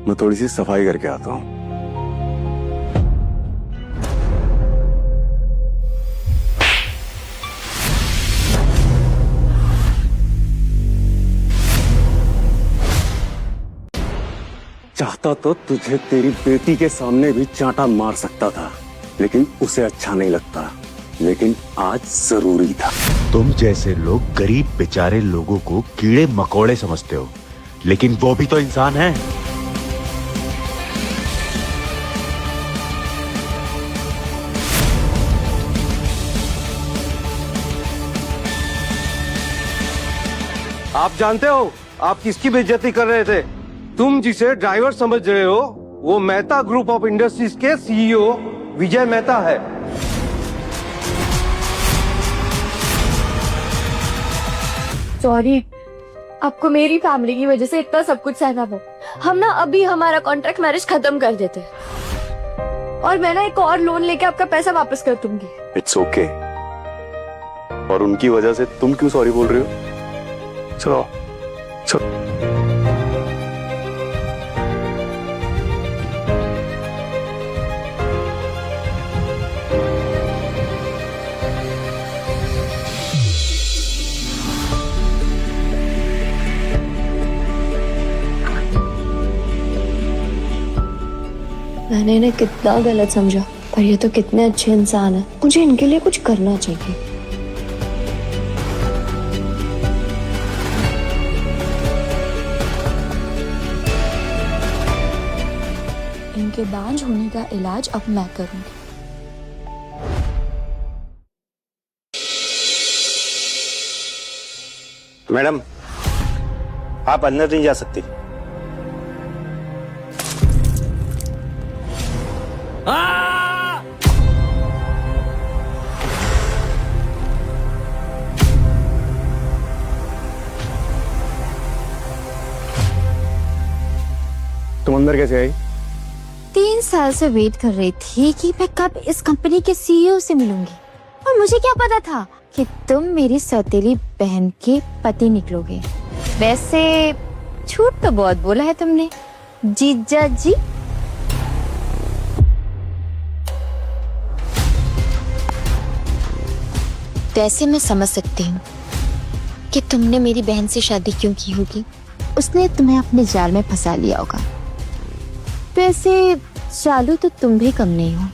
मैं थोड़ी सी सफाई करके आता हूँ। चाहता तो तुझे तेरी बेटी के सामने भी चांटा मार सकता था, लेकिन उसे अच्छा नहीं लगता। लेकिन आज जरूरी था। तुम जैसे लोग गरीब बेचारे लोगों को कीड़े मकोड़े समझते हो, लेकिन वो भी तो इंसान है। आप जानते हो आप किसकी बेइज्जती कर रहे थे? तुम जिसे ड्राइवर समझ रहे हो वो मेहता ग्रुप ऑफ इंडस्ट्रीज के सीईओ विजय मेहता है। सॉरी, आपको मेरी फैमिली की वजह से इतना सब कुछ सहना पड़ा। हम ना अभी हमारा कॉन्ट्रैक्ट मैरिज खत्म कर देते और मैं ना एक और लोन लेके आपका पैसा वापस कर दूंगी। It's okay. और उनकी वजह से तुम क्यों सॉरी बोल रहे हो? चलो चलो। मैंने इन्हें कितना गलत समझा, पर ये तो कितने अच्छे इंसान हैं। मुझे इनके लिए कुछ करना चाहिए। इनके बांझ होने का इलाज अब मैं करूंगी। मैडम, आप अंदर नहीं जा सकती। अंदर कैसे आई? 3 साल से वेट कर रही थी कि मैं कब इस कंपनी के सीईओ से मिलूंगी, और मुझे क्या पता था कि तुम मेरी सौतेली बहन के पति निकलोगे। वैसे झूठ तो बहुत बोला है तुमने जीजा जी। वैसे मैं समझ सकती हूँ कि तुमने मेरी बहन से शादी क्यों की होगी। उसने तुम्हें अपने जाल में फंसा लिया होगा। वैसे चालू तो तुम भी कम नहीं हो,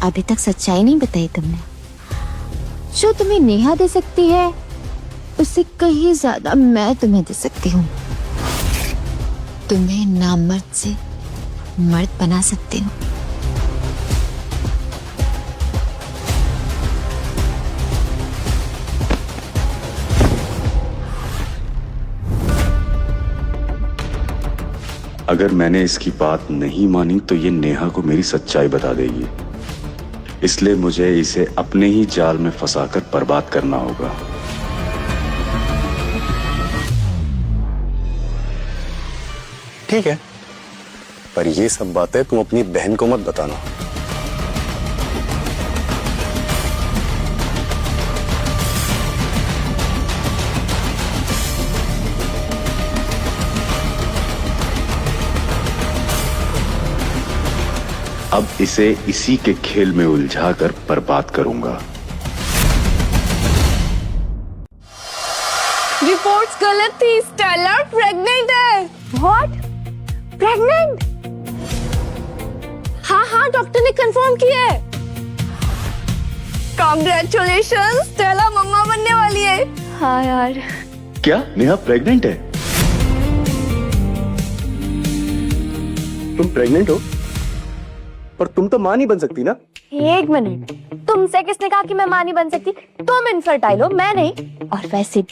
अभी तक सच्चाई नहीं बताई तुमने। जो तुम्हें नेहा दे सकती है उससे कहीं ज्यादा मैं तुम्हें दे सकती हूँ। तुम्हें नामर्द से मर्द बना सकती हूँ। अगर मैंने इसकी बात नहीं मानी तो ये नेहा को मेरी सच्चाई बता देगी, इसलिए मुझे इसे अपने ही जाल में फंसाकर बर्बाद करना होगा। ठीक है, पर ये सब बातें तुम अपनी बहन को मत बताना। अब इसे इसी के खेल में उलझाकर बर्बाद करूंगा। रिपोर्ट्स गलत थी, स्टेला प्रेग्नेंट है। व्हाट? प्रेग्नेंट? हाँ डॉक्टर ने कंफर्म किया है। कांग्रेचुलेशंस, स्टेला मम्मा बनने वाली है। हाँ यार। क्या नेहा प्रेग्नेंट है? तुम प्रेग्नेंट हो? पर तुम तो मां नहीं बन सकती ना। 1 मिनट, तुमसे किसने कहा कि मैं मां नहीं बन सकती? तुम इनफर्टाइल हो, मैं नहीं। और वैसे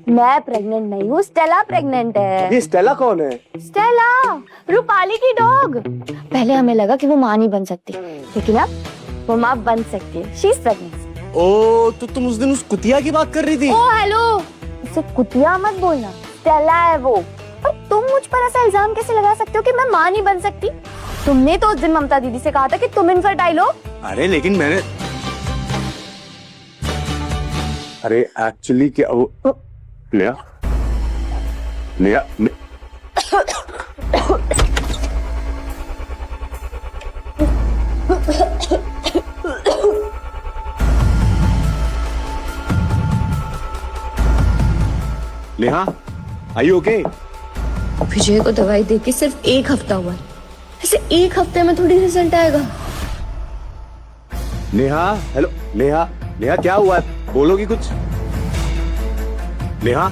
मैं प्रेग्नेंट नहीं हूँ, स्टेला प्रेग्नेंट है। ये स्टेला कौन है? स्टेला, रूपाली की डॉग। पहले हमें लगा कि वो मां नहीं बन सकती, लेकिन अब वो मां बन सकती है। She is pregnant. ओ, तो तुम उस दिन उस कुतिया की बात कर रही थी। ओ हेलो, उसे कुतिया मत बोलना, स्टेला है वो। और तुम मुझ पर ऐसा इल्जाम कैसे लगा सकते हो कि मैं मां नहीं बन सकती? तुमने तो उस दिन ममता दीदी से कहा था कि तुम इनफर्टाइल हो। अरे लेकिन मैंने, अरे एक्चुअली क्या वो Neha, Neha Neha, are you okay? Vijay को दवाई देके सिर्फ 1 हफ्ता हुआ है, ऐसे 1 हफ्ते में थोड़ी रिजल्ट आएगा। नेहा, हेलो नेहा, नेहा क्या हुआ है? बोलोगी कुछ? नेहा,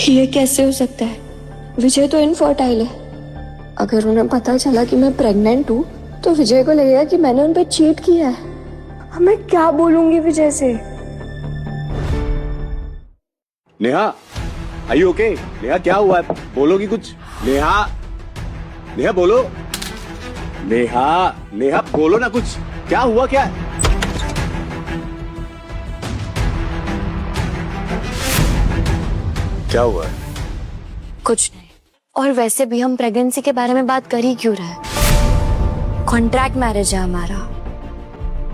ये कैसे हो सकता है? विजय तो इनफर्टाइल है। अगर उन्हें पता चला कि मैं प्रेग्नेंट हूँ तो विजय को लगेगा कि मैंने उन पर चीट किया है। अब मैं क्या बोलूंगी विजय से? Neha, are you okay? Neha क्या हुआ है? बोलोगी कुछ? नेहा, नेहा बोलो। नेहा, नेहा बोलो ना कुछ। क्या हुआ क्या? क्या हुआ है? कुछ नहीं। और वैसे भी हम प्रेगनेंसी के बारे में बात कर ही क्यों रहे हैं? कॉन्ट्रैक्ट मैरिज है हमारा।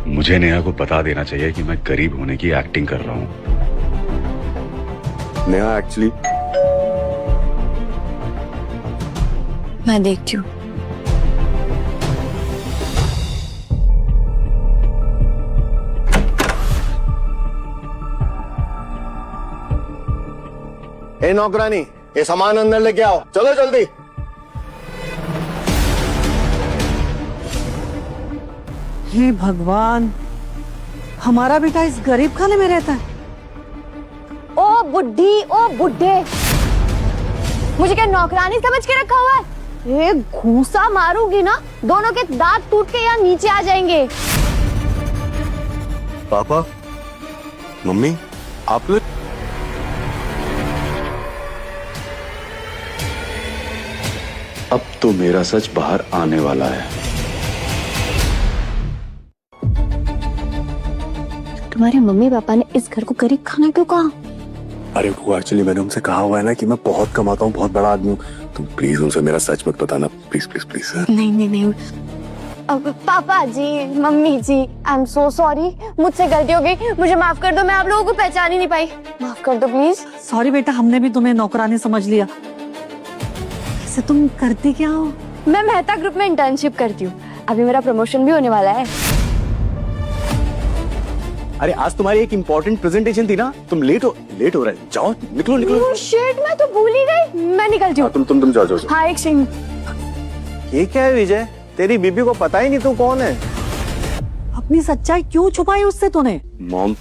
मुझे नेहा को बता देना चाहिए कि मैं गरीब होने की एक्टिंग कर रहा हूँ। नेहा एक्चुअली मैं देखती हूँ। ए नौकरानी, ये सामान अंदर लेके आओ, चलो जल्दी। हे भगवान, हमारा बेटा इस गरीब खाने में रहता है। ओ बुड्ढी, ओ बुड्ढे, मुझे क्या नौकरानी समझ के रखा हुआ है? ये घूसा मारूंगी ना, दोनों के दांत टूट के यहाँ नीचे आ जाएंगे। पापा, मम्मी, आप लोग अब तो मेरा सच बाहर आने वाला है। तुम्हारे मम्मी पापा ने इस घर को गरीब खाना क्यों कहा? अरे वो एक्चुअली मैंने उनसे कहा हुआ है ना कि मैं बहुत कमाता हूँ, बहुत बड़ा आदमी हूँ। तुम प्लीज उनसे मेरा सच मत बताना, प्लीज प्लीज प्लीज। नहीं नहीं नहीं। अब papa ji, mummy ji, I am so sorry, मुझसे गलती हो गई, मुझे माफ कर दो, मैं आप लोगों को पहचान ही नहीं पाई, माफ कर दो प्लीज। सॉरी बेटा, हमने भी तुम्हें नौकरानी समझ लिया। वैसे तुम करती क्या हो? मैं मेहता ग्रुप में इंटर्नशिप करती हूँ, अभी मेरा प्रमोशन भी होने वाला है। अरे आज तुम्हारी एक इम्पोर्टेंट प्रेजेंटेशन थी ना, तुम लेट हो रहे, जाओ निकलो निकलो। शिट, मैं तो भूल ही गई, मैं निकलती हूँ। तुम जाओ। हाँ एक सिंह। ये क्या है विजय, तेरी बीबी को पता ही नहीं तू कौन है। अपनी सच्चाई क्यों छुपाई उससे तूने? मॉम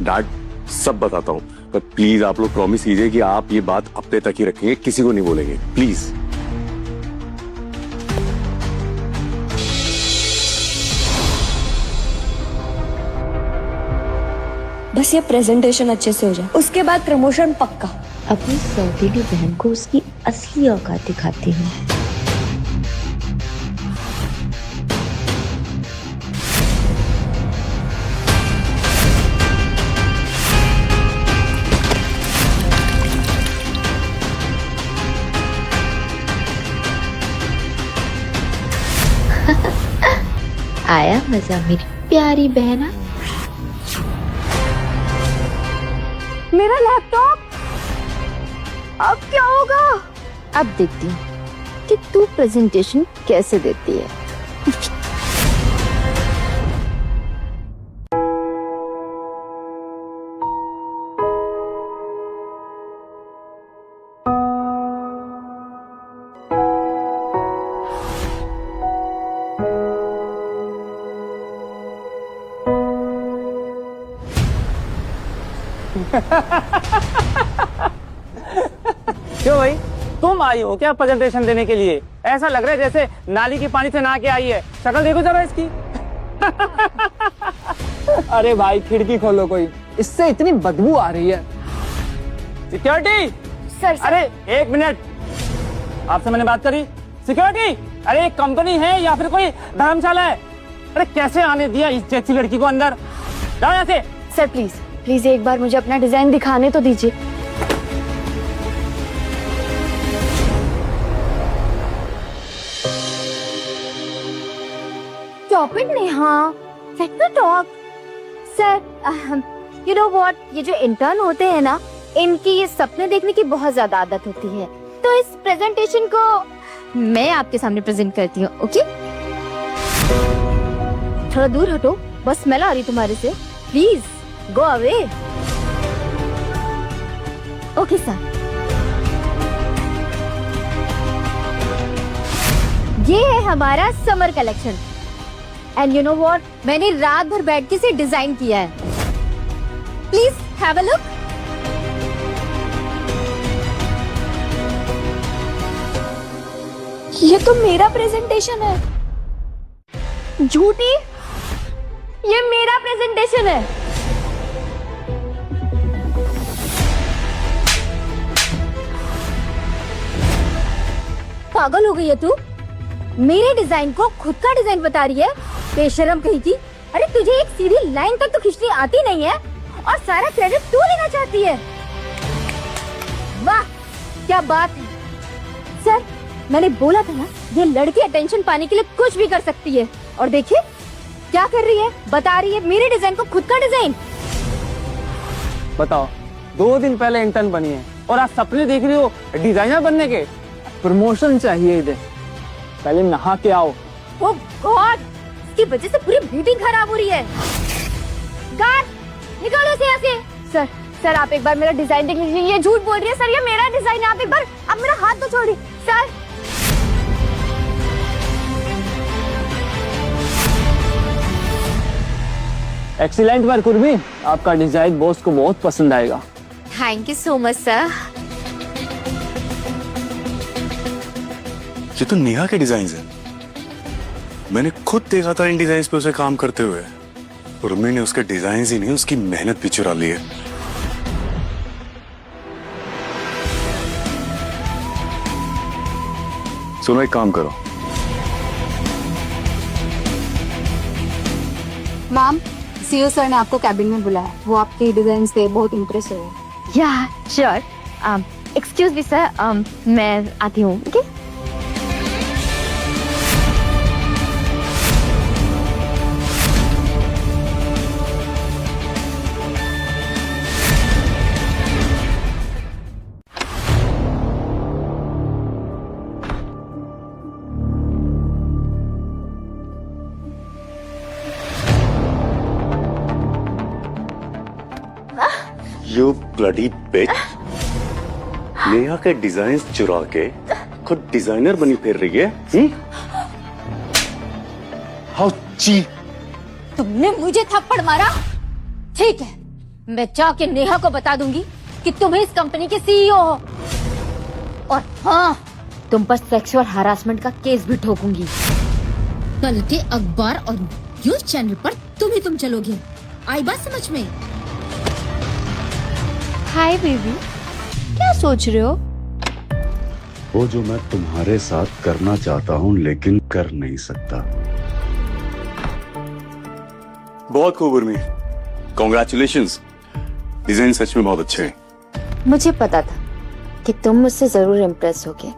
डैड सब बताता हूँ, पर प्लीज आप लोग प्रॉमिस कीजिए कि आप ये बात अपने तक ही रखेंगे, किसी को नहीं बोलेंगे प्लीज। बस ये प्रेजेंटेशन अच्छे से हो जाए, उसके बाद प्रमोशन पक्का। अपनी सौतेली बहन को उसकी असली औकात दिखाती हूँ। आया मजा मेरी प्यारी बहना। मेरा लैपटॉप अब क्या होगा? अब देखती हूँ कि तू प्रेजेंटेशन कैसे देती है। क्यों भाई, तुम आई हो क्या प्रेजेंटेशन देने के लिए? ऐसा लग रहा है जैसे नाली के पानी से नहा के आई है। शक्ल देखो जरा इसकी। अरे भाई खिड़की खोलो कोई, इससे इतनी बदबू आ रही है। Security sir. अरे एक मिनट, आपसे मैंने बात करी। सिक्योरिटी, अरे एक कंपनी है या फिर कोई धर्मशाला है? अरे कैसे आने दिया इस जैसी लड़की को अंदर? जाओ यहाँ से। सर प्लीज प्लीज एक बार मुझे अपना डिजाइन दिखाने तो दीजिए। Stop it, Neha. Let me talk. Sir, you know what? ये जो इंटर्न होते हैं ना, इनकी ये सपने देखने की बहुत ज्यादा आदत होती है। तो इस प्रेजेंटेशन को मैं आपके सामने प्रेजेंट करती हूँ, ओके? थोड़ा दूर हटो, बस स्मेल आ रही तुम्हारे से। Please go away. Okay sir. ये है हमारा summer collection. And you know what, मैंने रात भर बैठ के इसे डिजाइन किया है। Please have a look. ये तो मेरा प्रेजेंटेशन है। झूठी, ये मेरा प्रेजेंटेशन है। पागल हो गई है तू? मेरे डिजाइन को खुद का डिजाइन बता रही है, बेशरम कहीं की। अरे तुझे एक सीधी लाइन तक तो खींचनी आती नहीं है और सारा क्रेडिट तू लेना चाहती है। वाह क्या बात है। सर मैंने बोला था ना, ये लड़की अटेंशन पाने के लिए कुछ भी कर सकती है। और देखिए क्या कर रही है, बता रही है मेरे डिजाइन को खुद का डिजाइन। बताओ, 2 दिन पहले इंटर्न बनी है और आज सपने देख रही हो डिजाइनर बनने के। प्रमोशन चाहिए इधर, पहले नहा के आओ। ओह गॉड, इसकी वजह से पूरी मीटिंग खराब हो रही है। गार्ड निकालो इसे यहाँ से। सर सर आप एक बार मेरा डिजाइन देख लीजिए। ये झूठ बोल रही है सर, ये मेरा डिजाइन है। आप एक बार, आप मेरा हाथ तो छोड़िए सर। एक्सीलेंट वर्क उर्मी, आपका डिजाइन बॉस को बहुत पसंद आएगा। Thank you so much sir. ये तो नेहा के डिजाइन है। मैंने खुद देखा था इन डिजाइन पे उसे काम करते हुए। उर्मी ने उसके डिजाइन ही नहीं, उसकी मेहनत भी चुरा ली है। सुनो, एक काम करो। मॉम, सीईओ सर ने आपको कैबिन में बुलाया। वो आपके डिजाइन से बहुत इम्प्रेस हुए। या श्योर। एक्सक्यूज मी सर, मैं आती हूँ। Okay You bloody bitch! Neha के डिजाइन चुरा के खुद डिजाइनर बनी फिर रही है। How cheap! तुमने मुझे थप्पड़ मारा? ठीक है, मैं जाके नेहा को बता दूंगी कि तुम इस कंपनी के सीईओ हो। और हाँ, तुम पर सेक्सुअल हरासमेंट का केस भी ठोकूंगी। कल के अखबार और न्यूज चैनल पर तुम चलोगे। आई बात समझ में? हाय बेबी, क्या सोच रहे हो? वो जो मैं तुम्हारे साथ करना चाहता हूँ लेकिन कर नहीं सकता। बहुत खूब उर्मी, कॉन्ग्रेचुलेशंस। डिजाइन सच में बहुत अच्छे हैं। मुझे पता था कि तुम मुझसे जरूर इम्प्रेस होगे।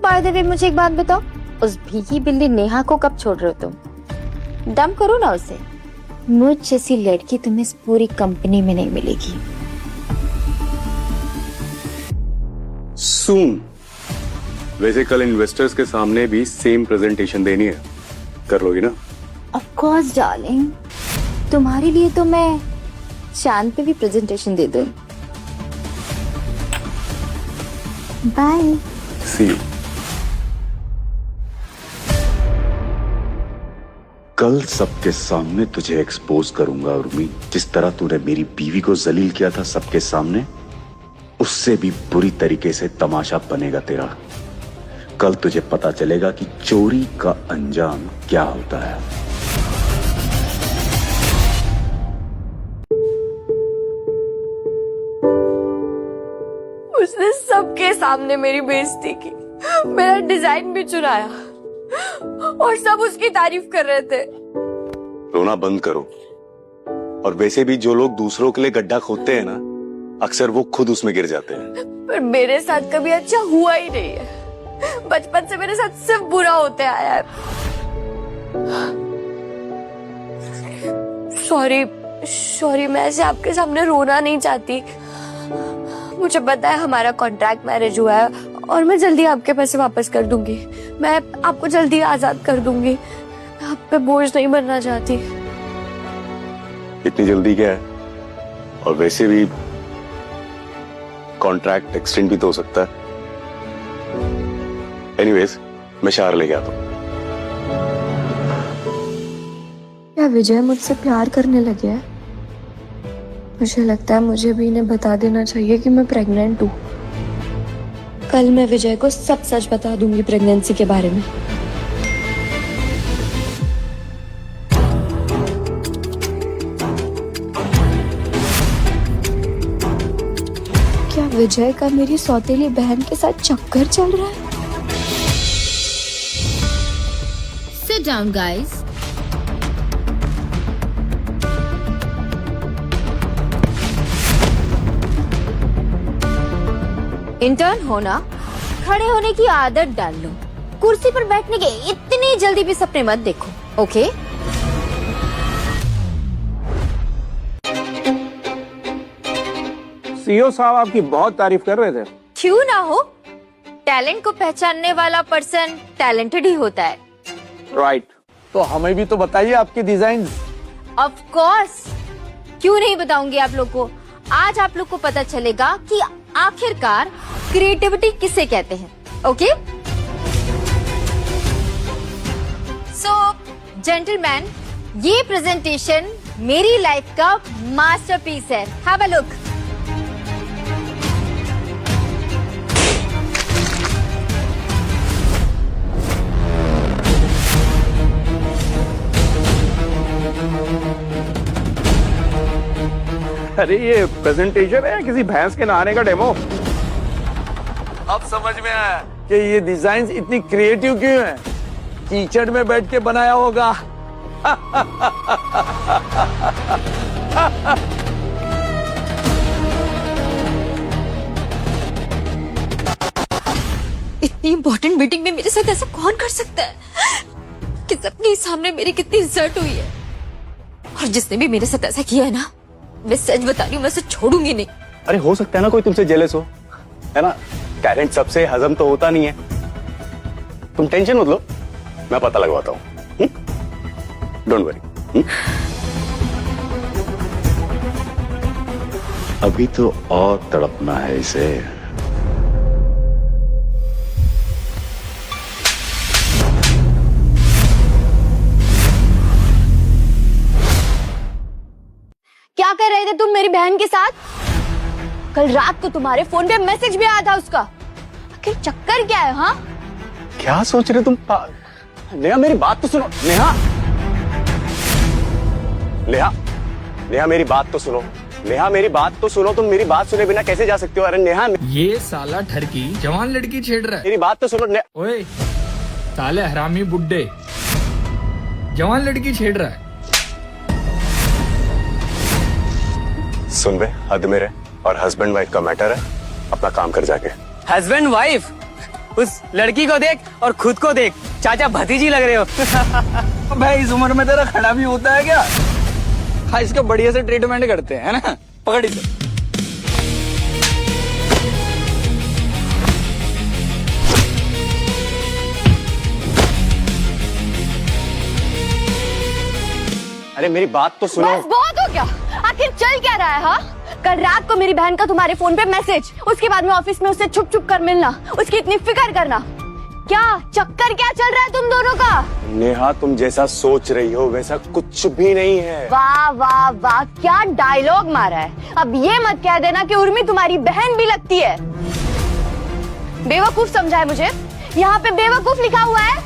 बाय द वे, मुझे एक बात बताओ, उस भीगी बिल्ली नेहा को कब छोड़ रहे हो तुम? डम करो ना उसे। मुझ जैसी लड़की तुम्हें इस पूरी कंपनी में नहीं मिलेगी। Soon. वैसे कल इन्वेस्टर्स के सामने भी सेम प्रेजेंटेशन देनी है, कर लोगी ना? Of course, darling. तुम्हारे लिए तो मैं चांद पे भी प्रेजेंटेशन दे दूं। बाय। See you. कल सबके सामने तुझे एक्सपोज करूंगा उर्मी। जिस तरह तूने मेरी बीवी को जलील किया था सबके सामने, उससे भी बुरी तरीके से तमाशा बनेगा तेरा। कल तुझे पता चलेगा कि चोरी का अंजाम क्या होता है। उसने सबके सामने मेरी बेइज्जती की, मेरा डिजाइन भी चुराया और सब उसकी तारीफ कर रहे थे। रोना बंद करो। और वैसे भी जो लोग दूसरों के लिए गड्ढा खोदते हैं ना, अक्सर वो खुद उसमें गिर जाते हैं। पर मेरे साथ कभी अच्छा हुआ ही नहीं है। बचपन से मेरे साथ सिर्फ बुरा होते आया है। सॉरी, मैं ऐसे आपके सामने रोना नहीं चाहती। मुझे पता है हमारा कॉन्ट्रैक्ट मैरिज हुआ है और मैं जल्दी आपके पैसे वापस कर दूंगी। मैं आपको जल्दी आजाद कर दूंगी। मैं आप पे बोझ नहीं बनना चाहती। इतनी जल्दी क्या है? और वैसे भी कॉन्ट्रैक्ट एक्सटेंड भी तो हो सकता है। एनीवेज, मैं शार लेके आता हूँ। क्या विजय मुझसे प्यार करने लगे हैं? मुझे लगता है मुझे भी इन्हें बता देना चाहिए कि मैं प्रेग्नेंट हूँ। कल मैं विजय को सब सच बता दूंगी प्रेगनेंसी के बारे में। क्या विजय का मेरी सौतेली बहन के साथ चक्कर चल रहा है? Sit down, guys. इंटर्न होना, खड़े होने की आदत डाल लो। कुर्सी पर बैठने के इतनी जल्दी भी सपने मत देखो, ओके? सीईओ साहब आपकी बहुत तारीफ कर रहे थे। क्यों ना हो? टैलेंट को पहचानने वाला पर्सन टैलेंटेड ही होता है। राइट। तो हमें भी तो बताइए आपके डिजाइन। ऑफ कोर्स, क्यों नहीं बताऊंगी आप लोग को। आज आप लोग को पता चलेगा कि आखिरकार क्रिएटिविटी किसे कहते हैं, ओके? सो जेंटलमैन, ये प्रेजेंटेशन मेरी लाइफ का मास्टरपीस है। Have a look. अरे ये प्रेजेंटेशन है किसी भैंस के नहाने का डेमो? अब समझ में आया कि ये डिजाइन इतनी क्रिएटिव क्यों है। कीचड़ में बैठ के बनाया होगा। इतनी इम्पोर्टेंट मीटिंग में मेरे साथ ऐसा कौन कर सकता है कि सबके सामने मेरी कितनी इज्जत हुई है। और जिसने भी मेरे साथ ऐसा किया है ना, मैं सच बता रही हूँ, मैं उसे छोड़ूंगी नहीं। अरे हो सकता है ना कोई तुमसे जेलस हो, है ना? टैलेंट सबसे हजम तो होता नहीं है। तुम टेंशन मत लो, मैं पता लगवाता हूँ। Don't worry. अभी तो और तड़पना है इसे। क्या कर रहे थे तुम मेरी बहन के साथ? कल रात को तुम्हारे फोन पे मैसेज भी आया था उसका। आखिर चक्कर क्या है? हाँ, क्या सोच रहे तुम? नेहा मेरी बात तो सुनो। नेहा नेहा नेहा मेरी बात तो सुनो। नेहा मेरी बात तो सुनो। तुम मेरी बात सुने बिना कैसे जा सकते हो? अरे नेहा, ये साला ठरकी जवान लड़की छेड़ रहा है। मेरी बात तो सुनो। ओए साले हरामी बुड्ढे, जवान लड़की छेड़ रहा है। सुन बे, हद में रह। और हस्बैंड वाइफ का मैटर है, अपना काम कर जाके। Husband wife? उस लड़की को देख और खुद को देख, चाचा भतीजी लग रहे हो। भाई इस उम्र में तेरा खड़ा भी होता है क्या? हाँ, इसका बढ़िया से ट्रीटमेंट करते हैं, है ना? पकड़ इसे। अरे मेरी बात तो सुनो। बस बहुत हो गया। आखिर चल क्या रहा है? हाँ, कल रात को मेरी बहन का तुम्हारे फोन पे मैसेज, उसके बाद में ऑफिस में उससे छुप छुप कर मिलना, उसकी इतनी फिक्र करना। क्या चक्कर क्या चल रहा है तुम दोनों का? नेहा, तुम जैसा सोच रही हो वैसा कुछ भी नहीं है। वाह वाह वाह, क्या डायलॉग मारा है। अब ये मत कह देना कि उर्मी तुम्हारी बहन भी लगती है। बेवकूफ समझा है मुझे? यहाँ पे बेवकूफ लिखा हुआ है।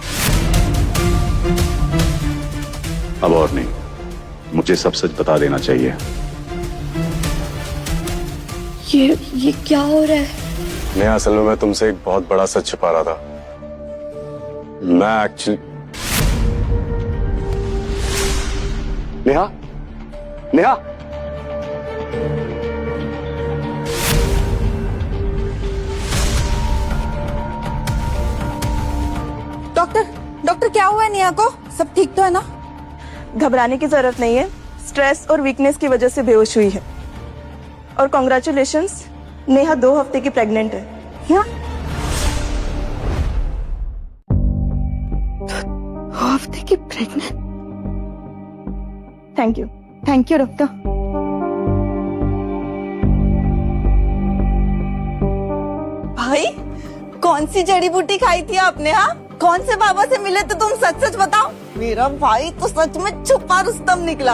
अब और नहीं, मुझे सब सच बता देना चाहिए। ये क्या हो रहा है? नेहा, असल में मैं तुमसे एक बहुत बड़ा सच छिपा रहा था। मैं एक्चुअली नेहा नेहा डॉक्टर क्या हुआ है नेहा को? सब ठीक तो है ना? घबराने की जरूरत नहीं है, स्ट्रेस और वीकनेस की वजह से बेहोश हुई है। और कॉन्ग्रेचुलेशंस, नेहा 2 हफ्ते की प्रेग्नेंट है। क्या? 2 हफ्ते की प्रेग्नेंट? Thank you doctor. भाई, कौन सी जड़ी बूटी खाई थी आपने? हाँ, कौन से बाबा से मिले थे तुम? सच सच बताओ। मेरा भाई तो सच में छुपा रुस्तम निकला।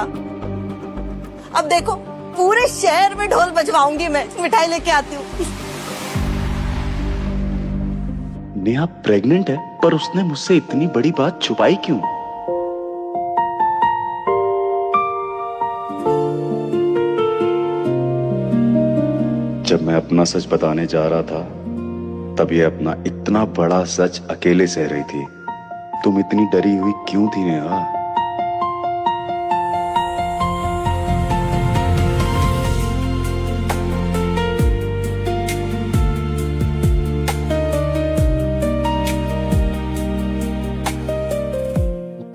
अब देखो, पूरे शहर में ढोल बजवाऊंगी मैं। मिठाई लेके आती हूँ। नेहा प्रेग्नेंट है, पर उसने मुझसे इतनी बड़ी बात छुपाई क्यों? जब मैं अपना सच बताने जा रहा था, तब ये अपना इतना बड़ा सच अकेले सह रही थी। तुम इतनी डरी हुई क्यों थी नेहा?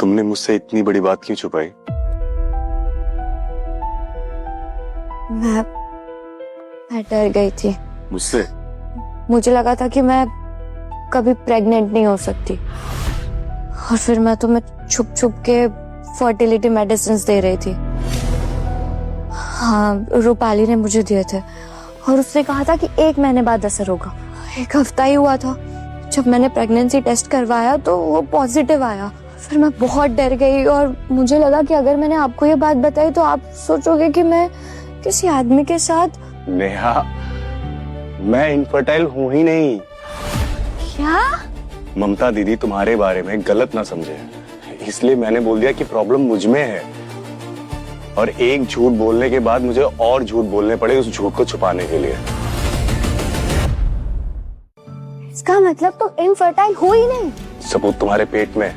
तुमने मुझसे इतनी बड़ी बात क्यों छुपाई? मैं डर गई थी। मुझसे? मुझे लगा था कि मैं कभी प्रेग्नेंट नहीं हो सकती, और फिर मैं तुम्हें छुप छुप के फर्टिलिटी मेडिसिन दे रही थी। हाँ, रूपाली ने मुझे दिए थे, और उसने कहा था कि 1 महीने बाद असर होगा। 1 हफ्ता ही हुआ था जब मैंने प्रेगनेंसी टेस्ट करवाया तो वो पॉजिटिव आया। फिर मैं बहुत डर गई, और मुझे लगा कि अगर मैंने आपको ये बात बताई तो आप सोचोगे कि मैं किसी आदमी के साथ। नेहा, मैं इनफर्टाइल हूं ही नहीं। क्या? ममता दीदी तुम्हारे बारे में गलत ना समझे, इसलिए मैंने बोल दिया कि प्रॉब्लम मुझ में है। और एक झूठ बोलने के बाद मुझे और झूठ बोलने पड़े उस झूठ को छुपाने के लिए। इसका मतलब तो इनफर्टाइल हो ही नहीं। सबूत तुम्हारे पेट में।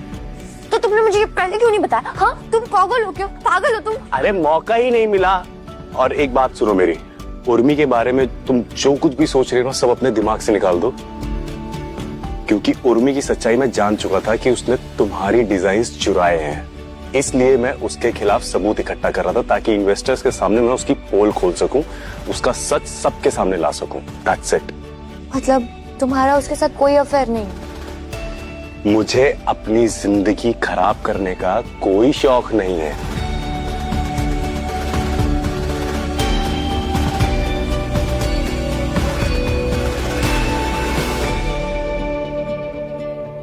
तो तुमने मुझे ये पहले क्यों नहीं बताया? हाँ, तुम पागल हो क्या? पागल हो तुम? अरे मौका ही नहीं मिला। और एक बात सुनो मेरी, उर्मी के बारे में तुम जो कुछ भी सोच रहे हो सब अपने दिमाग से निकाल दो, क्योंकि उर्मी की सच्चाई मैं जान चुका था कि उसने तुम्हारी डिजाइन्स चुराए हैं। इसलिए मैं उसके खिलाफ सबूत इकट्ठा कर रहा था ताकि इन्वेस्टर्स के सामने मैं उसकी पोल खोल सकूं, उसका सच सबके सामने ला सकूं। That's it. मतलब तुम्हारा उसके साथ कोई अफेयर नहीं? मुझे अपनी जिंदगी खराब करने का कोई शौक नहीं है।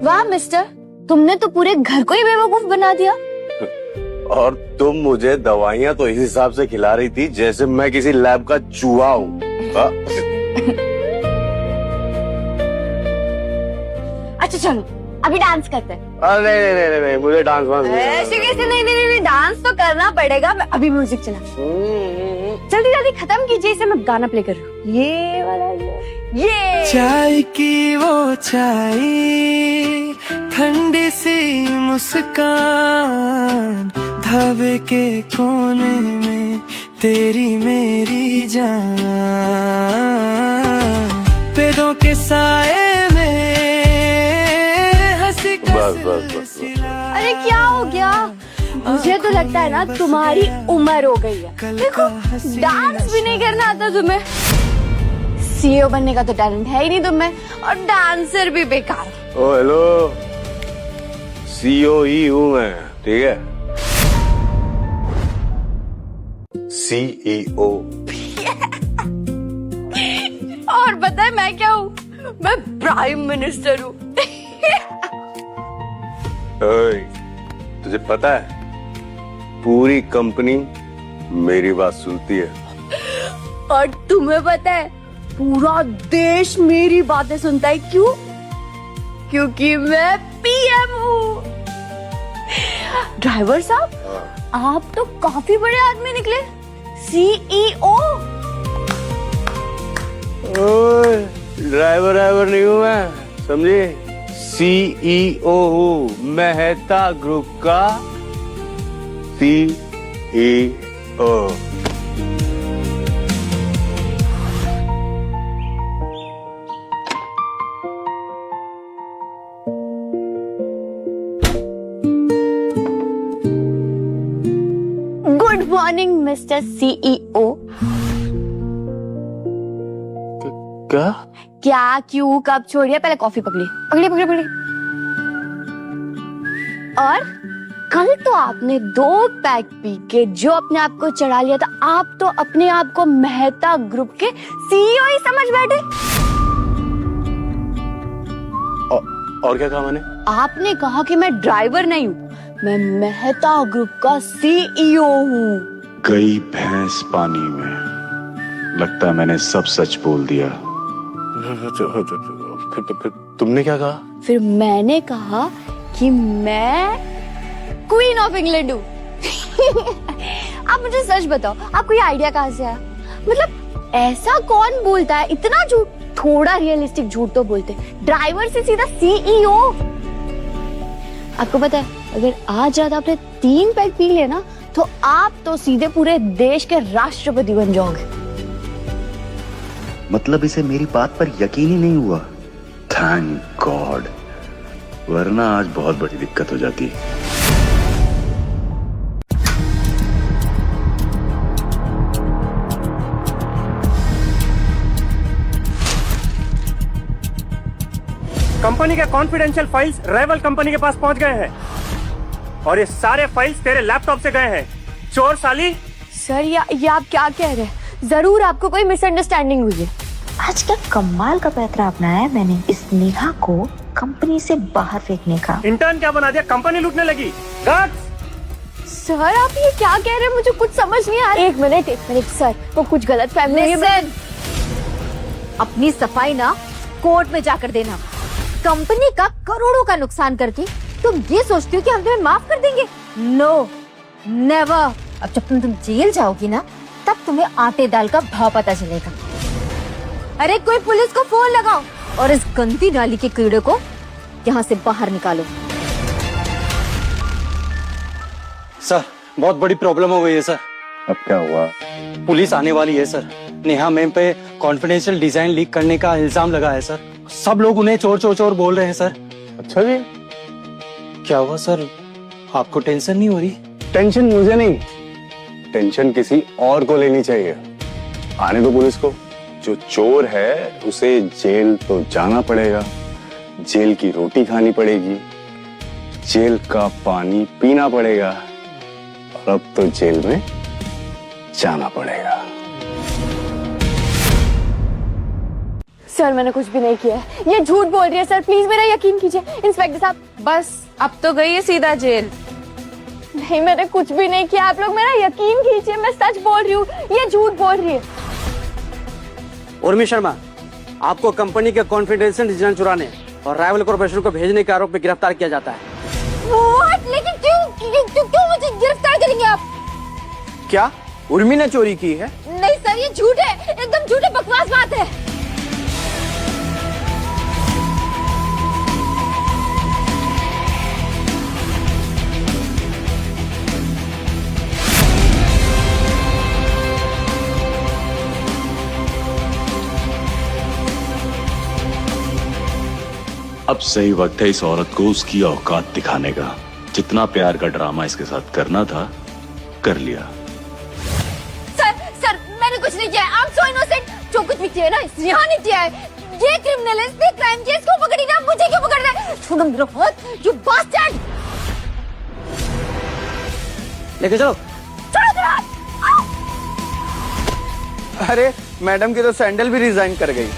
वाह मिस्टर, तुमने तो पूरे घर को ही बेवकूफ बना दिया। और तुम मुझे दवाइयां तो इस हिसाब से खिला रही थी जैसे मैं किसी लैब का चूहा हूँ। अच्छा चलो अभी डांस करते हैं। अरे नहीं, मुझे डांस ऐसे कैसे? नहीं, डांस तो करना पड़ेगा। मैं अभी म्यूजिक चला, जल्दी जल्दी खत्म कीजिए इसे, मैं गाना प्ले कर रही हूँ। ये वाला ये चाय की वो चाय, ठंडी सी मुस्कान, ढाबे के कोने में तेरी मेरी जान, पेड़ों के साए में हंसी बस। अरे क्या हो गया? मुझे तो लगता है ना तुम्हारी उम्र हो गई है। देखो डांस भी नहीं करना आता तुम्हें। सीईओ बनने का तो टैलेंट है ही नहीं तुम्हें, और डांसर भी बेकार। ओ हेलो, सीईओ ही हूँ मैं, ठीक है? सीईओ। और पता है मैं क्या हूँ? मैं प्राइम मिनिस्टर हूँ। तुझे पता है पूरी कंपनी मेरी बात सुनती है। और तुम्हें पता है पूरा देश मेरी बातें सुनता है। क्यों? क्योंकि मैं पीएम हूँ। ड्राइवर साहब, आप तो काफी बड़े आदमी निकले। सीईओ। ड्राइवर नहीं हूँ मैं, समझे? सीईओ हूँ, मेहता ग्रुप का CEO. Good morning mister CEO. क्या क्यों कब छोड़िए, पहले कॉफी पकड़ी। और कल तो आपने 2 पैक पी के जो अपने आप को चढ़ा लिया था, आप तो अपने आप को मेहता ग्रुप के सीईओ ही समझ बैठे। और क्या कहा मैंने? आपने कहा कि मैं ड्राइवर नहीं हूँ, मैं मेहता ग्रुप का सीईओ हूँ। गई भैंस पानी में, लगता है मैंने सब सच बोल दिया। फिर तुमने क्या कहा? फिर मैंने कहा कि मैं क्वीन ऑफ इंग्लैंड हूँ। आप मुझे सच बताओ, आपको ये आइडिया कहाँ से आया? मतलब ऐसा कौन बोलता है इतना झूठ? थोड़ा रियलिस्टिक झूठ तो बोलते। ड्राइवर से सीधा सीईओ। आपको पता है अगर आज ज्यादा आपने 3 पैक पी लिया ना तो आप तो सीधे पूरे देश के राष्ट्रपति बन जाओगे। मतलब इसे मेरी बात पर यकीन ही नहीं हुआ। थैंक गॉड, वरना आज बहुत बड़ी दिक्कत हो जाती। कंपनी के कॉन्फिडेंशियल फाइल्स राइवल कंपनी के पास पहुंच गए हैं, और ये सारे फाइल्स तेरे लैपटॉप से गए हैं। चोर साली। सर ये आप क्या कह रहे हैं? जरूर आपको कोई मिसअंडरस्टैंडिंग हुई है। आज क्या कमाल का पैतरा अपनाया है मैंने इस नेहा को कंपनी से बाहर फेंकने का। इंटर्न क्या बना दिया, कंपनी लूटने लगी। सर आप ये क्या कह रहे हैं? मुझे कुछ समझ नहीं आ रहा। एक मिनट सर, वो कुछ गलत फहमी है। अपनी सफाई ना कोर्ट में जाकर देना। कंपनी का करोड़ों का नुकसान करके तुम ये सोचती हो कि हम तुम्हें माफ कर देंगे? No, never. अब जब तुम जेल जाओगी ना तब तुम्हें आटे दाल का भाव पता चलेगा। अरे कोई पुलिस को फोन लगाओ और इस गंदी नाली के कीड़े को यहाँ से बाहर निकालो। बहुत बड़ी प्रॉब्लम हो गई है सर। अब क्या हुआ? पुलिस आने वाली है सर। नेहा मैम पे कॉन्फिडेंशियल डिजाइन लीक करने का इल्जाम लगा है सर। सब लोग उन्हें चोर चोर चोर बोल रहे हैं सर। अच्छा जी, क्या हुआ सर, आपको टेंशन नहीं हो रही? टेंशन मुझे नहीं, टेंशन किसी और को लेनी चाहिए। आने दो पुलिस को। जो चोर है उसे जेल तो जाना पड़ेगा, जेल की रोटी खानी पड़ेगी, जेल का पानी पीना पड़ेगा, और अब तो जेल में जाना पड़ेगा। सर मैंने कुछ भी नहीं किया है, ये झूठ बोल रही है सर, प्लीज मेरा यकीन कीजिए। इंस्पेक्टर साहब बस अब तो गई है सीधा जेल। नहीं मैंने कुछ भी नहीं किया, आप लोग मेरा यकीन कीजिए, मैं सच बोल रही हूँ, ये झूठ बोल रही है। उर्मी शर्मा, आपको कंपनी के कॉन्फिडेंशियल डिजाइन चुराने और राइवल कॉर्पोरेशन को भेजने के आरोप में गिरफ्तार किया जाता है। What? लेकिन क्यों मुझे गिरफ्तार करेंगे आप? क्या उर्मी ने चोरी की है? नहीं सर ये झूठ है, एकदम झूठे बकवास बात है। अब सही वक्त है इस औरत को उसकी औकात दिखाने का। जितना प्यार का ड्रामा इसके साथ करना था कर लिया। सर मैंने कुछ नहीं किया है, I'm so innocent। जो कुछ भी किया है ना यहाँ नहीं किया है, ये क्रिमिनल है, इसने क्राइम किया, इसको पकड़ी ना, मुझे क्यों पकड़ रहे हैं? छोड़ो मेरा हाथ, you bastard! लेके चलो। छोड़ो मेरा हाथ! अरे मैडम की तो सैंडल भी रिजाइन कर गई।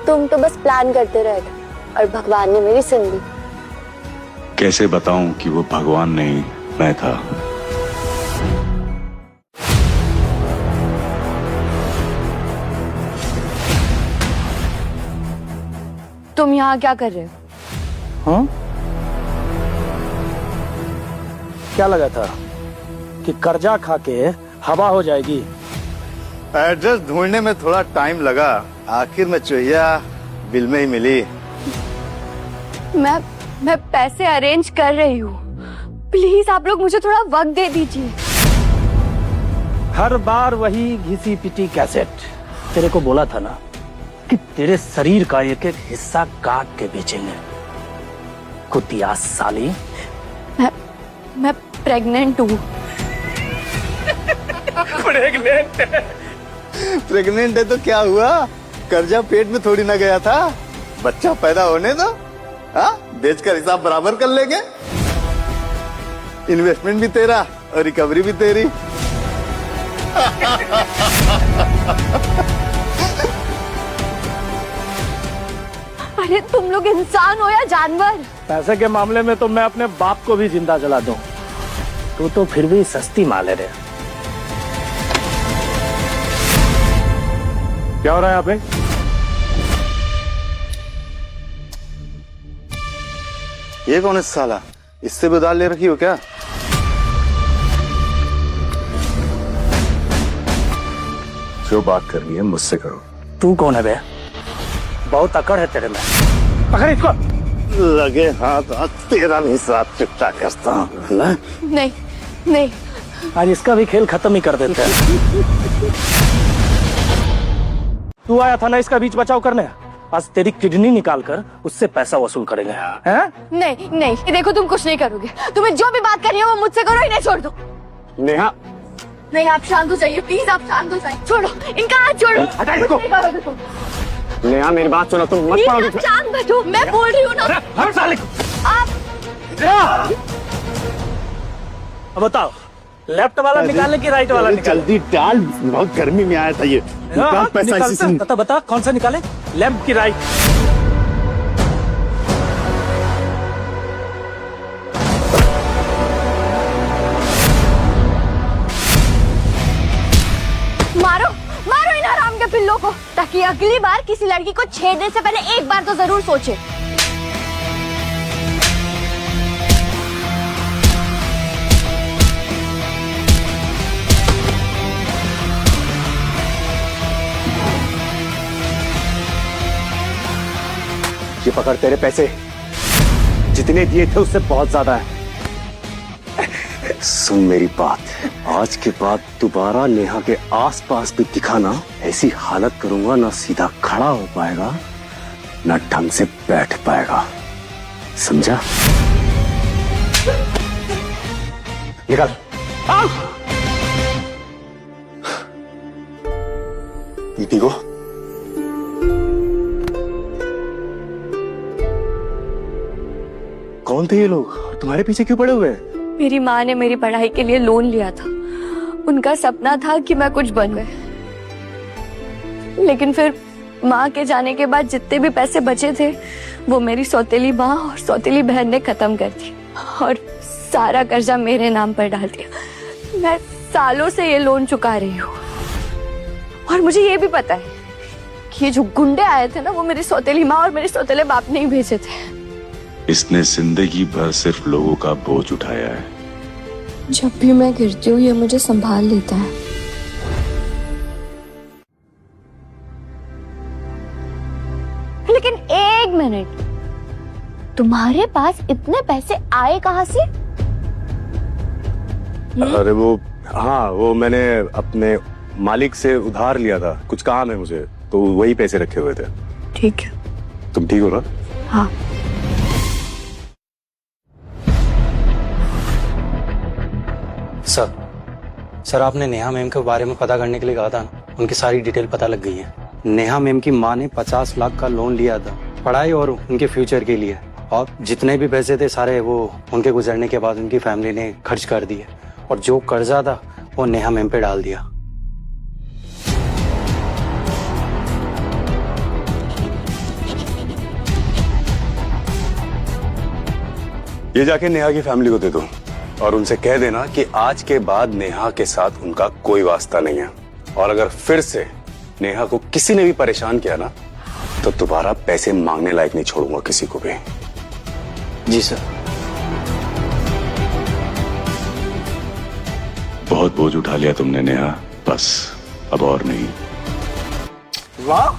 तुम तो बस प्लान करते रहे थे और भगवान ने मेरी सुन ली। कैसे बताऊं कि वो भगवान नहीं मैं था। तुम यहाँ क्या कर रहे हो? हाँ? क्या लगा था कि कर्जा खा के हवा हो जाएगी? एड्रेस ढूंढने में थोड़ा टाइम लगा, आखिर में चोहिया बिल में ही मिली। मैं पैसे अरेंज कर रही हूँ, प्लीज आप लोग मुझे थोड़ा वक्त दे दीजिए। हर बार वही घिसी पिटी कैसेट। तेरे को बोला था ना कि तेरे शरीर का एक एक हिस्सा काट के बेचेंगे। कुतिया साली। मैं प्रेग्नेंट हूँ। प्रेग्नेंट है तो क्या हुआ, कर्जा पेट में थोड़ी ना गया था, बच्चा पैदा होने दो, हाँ बेचकर हिसाब बराबर कर लेंगे। इन्वेस्टमेंट भी तेरा और रिकवरी भी तेरी। अरे तुम लोग इंसान हो या जानवर? पैसे के मामले में तो मैं अपने बाप को भी जिंदा जला दूं। तू तो फिर भी सस्ती माल है रे। क्या हो रहा है यहाँ पे? ये कौन है साला, इससे भी उधार ले रखी हो क्या? जो बात करनी है मुझसे करो। तू कौन है बे? बहुत अकड़ है तेरे में। पकड़ इसको। लगे हाथ आज तेरा नहीं साथ चुपटा करता हूँ ना। नहीं आज इसका भी खेल खत्म ही कर देते हैं। तू आया था ना इसका बीच बचाव करने, आज तेरी किडनी निकाल कर उससे पैसा वसूल करेंगे। हैं? नहीं देखो तुम कुछ नहीं करोगे, तुम्हें जो भी बात करनी है वो मुझसे करो, इन्हें छोड़ दो। नेहा नहीं आप शांत हो जाइए प्लीज, आप शांत हो जाइए। छोड़ो इनका हाथ छोड़ो। हटा इसको। कुछ नहीं करोगे तुम। नेहा मेरी बात सुनो, तुम मत प्लीज पड़ो। आप शांत बैठो, मैं बोल रही हूँ ना। आप अब बताओ लेफ्ट वाला निकालने की राइट वाला निकालने? जल्दी डाल, बहुत गर्मी में आया था ये। निकाल पैसा इसी से। बता कौन सा निकाले, लेफ्ट की राइट? मारो इन हराम के पिल्लों को, ताकि अगली बार किसी लड़की को छेड़ने से पहले एक बार तो जरूर सोचे। ये पकड़ तेरे पैसे, जितने दिए थे उससे बहुत ज्यादा है। सुन मेरी बात, आज के बाद दोबारा नेहा के आसपास भी दिखाना, ऐसी हालत करूंगा ना सीधा खड़ा हो पाएगा ना ढंग से बैठ पाएगा, समझा? निकल। पीटी को कौन थे ये लोग? तुम्हारे पीछे क्यों पड़े हुए हैं? मेरी माँ ने मेरी पढ़ाई के लिए लोन लिया था। उनका सपना था कि मैं कुछ बन गए, लेकिन फिर माँ के जाने के बाद जितने भी पैसे बचे थे वो मेरी सौतेली माँ और सौतेली बहन ने खत्म कर दी और सारा कर्जा मेरे नाम पर डाल दिया। मैं सालों से ये लोन चुका रही हूँ और मुझे ये भी पता है कि ये जो गुंडे आए थे ना वो मेरी सौतेली माँ और मेरे सौतेले बाप ने ही भेजे थे। इसने जिंदगी भर सिर्फ लोगों का बोझ उठाया है। जब भी मैं गिरती हूँ ये मुझे संभाल लेता है। लेकिन एक मिनट, तुम्हारे पास इतने पैसे आए कहाँ से? अरे वो, हाँ वो मैंने अपने मालिक से उधार लिया था, कुछ काम है मुझे, तो वही पैसे रखे हुए थे। ठीक है। तुम ठीक हो ना? हाँ। सर आपने नेहा मैम के बारे में पता करने के लिए कहा था ना, उनकी सारी डिटेल पता लग गई है। नेहा मैम की माँ ने 50 लाख का लोन लिया था पढ़ाई और उनके फ्यूचर के लिए, और जितने भी पैसे थे सारे वो उनके गुजरने के बाद उनकी फैमिली ने खर्च कर दिए, और जो कर्जा था वो नेहा मैम पे डाल दिया। ये जाके नेहा की फैमिली को दे दो और उनसे कह देना कि आज के बाद नेहा के साथ उनका कोई वास्ता नहीं है, और अगर फिर से नेहा को किसी ने भी परेशान किया ना तो दोबारा पैसे मांगने लायक नहीं छोड़ूंगा किसी को भी। जी सर। बहुत बोझ उठा लिया तुमने नेहा, बस अब और नहीं। वाह,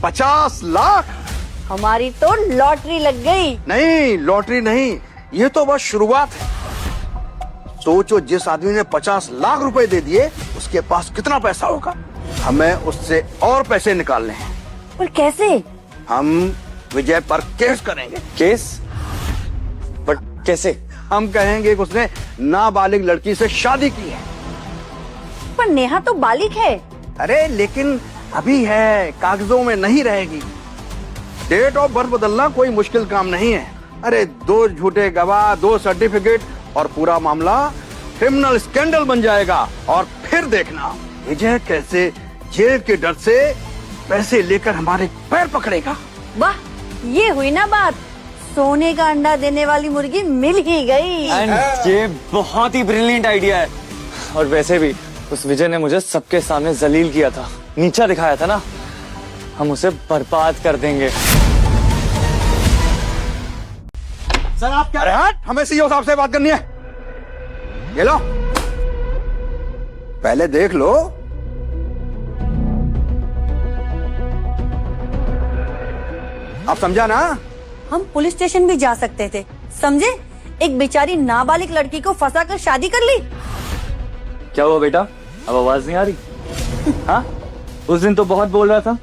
50 लाख! हमारी तो लॉटरी लग गई। नहीं, लॉटरी नहीं, ये तो बस शुरुआत है। सोचो, जिस आदमी ने 50 लाख रुपए दे दिए उसके पास कितना पैसा होगा। हमें उससे और पैसे निकालने हैं। पर कैसे? हम विजय पर केस करेंगे। केस? बट कैसे? हम कहेंगे कि उसने नाबालिग लड़की से शादी की है। पर नेहा तो बालिग है। अरे लेकिन अभी है, कागजों में नहीं रहेगी। डेट ऑफ बर्थ बदलना कोई मुश्किल काम नहीं है। अरे 2 झूठे गवाह, 2 सर्टिफिकेट और पूरा मामला क्रिमिनल स्कैंडल बन जाएगा। और फिर देखना विजय कैसे जेल के डर से पैसे लेकर हमारे पैर पकड़ेगा। वाह, ये हुई ना बात। सोने का अंडा देने वाली मुर्गी मिल ही गई। एंड ये बहुत ही ब्रिलियंट आइडिया है। और वैसे भी उस विजय ने मुझे सबके सामने जलील किया था, नीचा दिखाया था ना, हम उसे बर्बाद कर देंगे। सर आप क्या? अरे हट, हमें सीईओ साहब से बात करनी है। ये लो, पहले देख लो। आप समझा ना? हम पुलिस स्टेशन भी जा सकते थे, समझे? एक बेचारी नाबालिग लड़की को फंसा कर शादी कर ली। क्या हुआ बेटा, अब आवाज नहीं आ रही? हाँ, उस दिन तो बहुत बोल रहा था।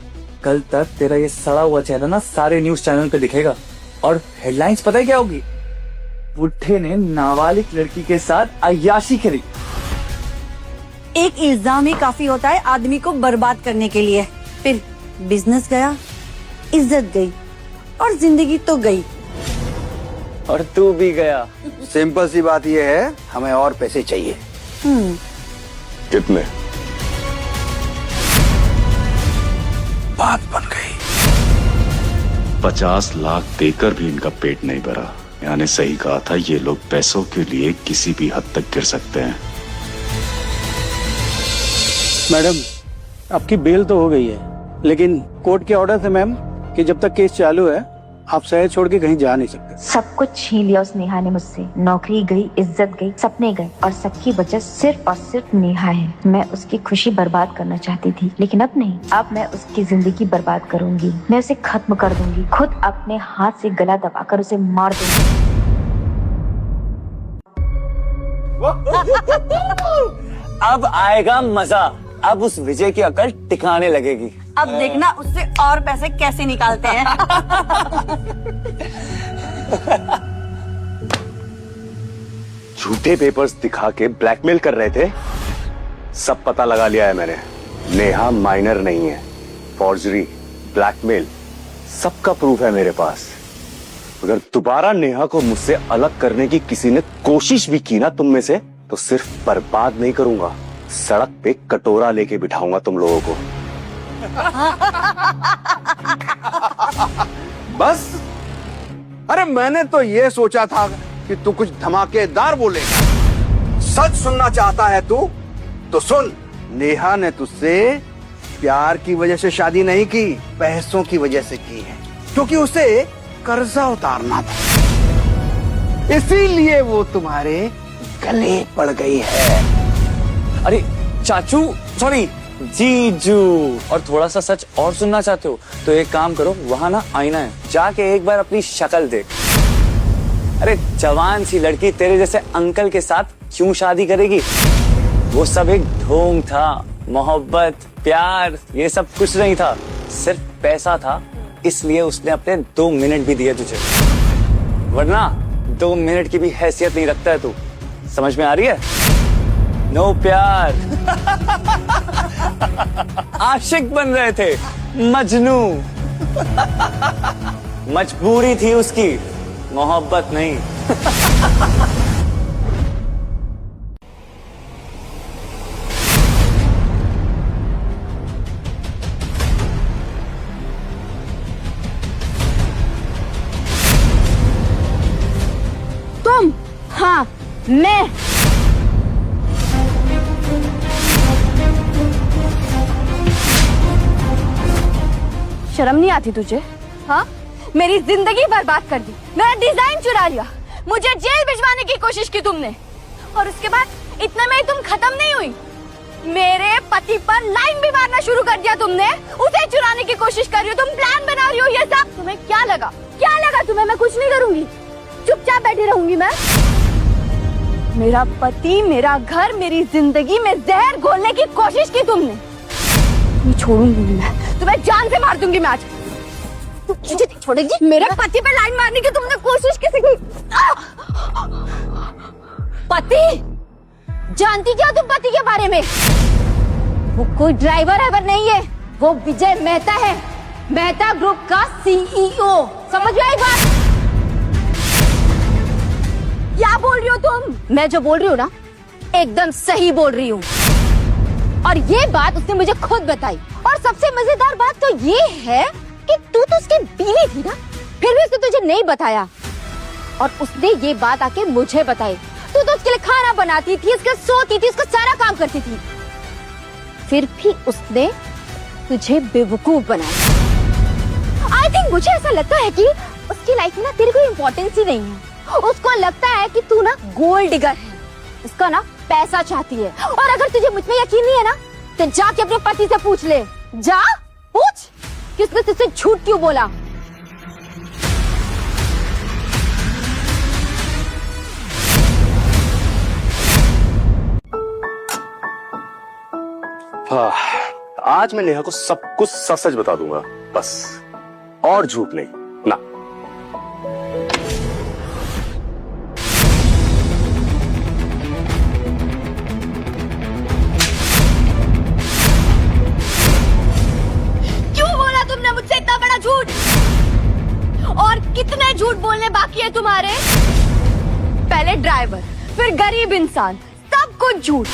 कल तक तेरा ये सड़ा हुआ चेहरा ना सारे न्यूज चैनल पे दिखेगा, और हेडलाइंस पता है क्या होगी? बुढ़े ने नाबालिग लड़की के साथ अय्याशी करी। एक इल्जाम ही काफी होता है आदमी को बर्बाद करने के लिए। फिर बिजनेस गया, इज्जत गई और जिंदगी तो गई। और तू भी गया। सिंपल सी बात यह है, हमें और पैसे चाहिए। कितने? बात बन गई। 50 लाख देकर भी इनका पेट नहीं भरा। यानी सही कहा था, ये लोग पैसों के लिए किसी भी हद तक गिर सकते हैं। मैडम, आपकी बेल तो हो गई है, लेकिन कोर्ट के ऑर्डर है मैम कि जब तक केस चालू है आप शहर छोड़ के कहीं जा नहीं सकते। सब कुछ छीन लिया उस नेहा ने मुझसे। नौकरी गई, इज्जत गई, सपने गए, और सबकी वजह सिर्फ और सिर्फ नेहा है। मैं उसकी खुशी बर्बाद करना चाहती थी, लेकिन अब नहीं। अब मैं उसकी जिंदगी बर्बाद करूंगी। मैं उसे खत्म कर दूंगी। खुद अपने हाथ से गला दबाकर उसे मार दूंगी। अब आएगा मजा। अब उस विजय की अकल टिकाने लगेगी। अब देखना उससे और पैसे कैसे निकालते हैं। झूठे पेपर्स दिखा के ब्लैकमेल कर रहे थे। सब पता लगा लिया है मैंने। नेहा माइनर नहीं है। फॉर्जरी, ब्लैकमेल, सबका प्रूफ है मेरे पास। अगर दोबारा नेहा को मुझसे अलग करने की किसी ने कोशिश भी की ना तुम में से, तो सिर्फ बर्बाद नहीं करूंगा, सड़क पे कटोरा लेके बिठाऊंगा तुम लोगों को। बस, अरे मैंने तो ये सोचा था कि तू कुछ धमाकेदार बोलेगा। सच सुनना चाहता है तू तो सुन। नेहा ने तुझसे प्यार की वजह से शादी नहीं की, पैसों की वजह से की है, क्योंकि उसे कर्जा उतारना था। इसीलिए वो तुम्हारे गले पड़ गई है। अरे चाचू, सॉरी जीजू। और थोड़ा सा सच और सुनना चाहते हो तो एक काम करो, वहां ना आईना है, जाके एक बार अपनी शक्ल देख। अरे जवान सी लड़की तेरे जैसे अंकल के साथ क्यों शादी करेगी? वो सब एक ढोंग था। मोहब्बत, प्यार, ये सब कुछ नहीं था, सिर्फ पैसा था। इसलिए उसने अपने 2 मिनट भी दिए तुझे, वरना 2 मिनट की भी हैसियत नहीं रखता है तू। समझ में आ रही है? नो प्यार। आशिक बन रहे थे, मजनू। मजबूरी थी उसकी, मोहब्बत नहीं। तुम? हाँ, मैं। शर्म नहीं आती तुझे? हाँ, मेरी जिंदगी बर्बाद कर दी, मेरा डिजाइन चुरा लिया, मुझे जेल भिजवाने की कोशिश की तुमने, और उसके बाद इतने में ही तुम खत्म नहीं हुई, मेरे पति पर लाइन भी मारना शुरू कर दिया तुमने। उसे चुराने की कोशिश कर रही हो तुम, प्लान बना रही हो। ये सब तुम्हें क्या लगा? क्या लगा तुम्हें? मैं कुछ नहीं करूंगी, चुपचाप बैठी रहूंगी मैं। मेरा पति, मेरा घर, मेरी जिंदगी में जहर घोलने की कोशिश की तुमने। नहीं छोड़ूंगी मैं तुम्हें, जान से मार दूंगी मैं आज। मुझे छोड़ेगी? मेरे पति पे लाइन मारने की तुमने कोशिश कैसे की? पति? जानती क्या तुम पति के बारे में? वो कोई ड्राइवर एवर नहीं है, वो विजय मेहता है, मेहता ग्रुप का सीईओ। समझ में आई बात? क्या बोल रही हो तुम? मैं जो बोल रही हूँ ना, एकदम सही बोल रही हूँ। और ये बात उसने मुझे खुद बताई। और सबसे मजेदार बात तो ये है कि तू तो उसकी बीवी थी ना, फिर भी उसने तुझे नहीं बताया। और उसने ये बात आके मुझे बताई। तू तो उसके लिए खाना बनाती थी, उसके सोती थी, उसका सारा काम करती थी, फिर भी उसने तुझे बेवकूफ बनाया। आई थिंक मुझे ऐसा लगता है कि उसकी लाइफ में ना तेरी कोई इम्पोर्टेंस ही नहीं है। उसको लगता है कि तू ना गोल्ड डिगर है, उसका ना पैसा चाहती है। और अगर तुझे मुझ में यकीन नहीं है ना, तो जाके अपने पति से पूछ ले। जा पूछ कि उसने तुझसे झूठ क्यों बोला। हाँ, आज मैं नेहा को सब कुछ सच सच बता दूंगा, बस, और झूठ नहीं ना। क्यों बोला तुमने मुझसे इतना बड़ा झूठ? और कितने झूठ बोलने बाकी है तुम्हारे? पहले ड्राइवर, फिर गरीब इंसान, सब कुछ झूठ।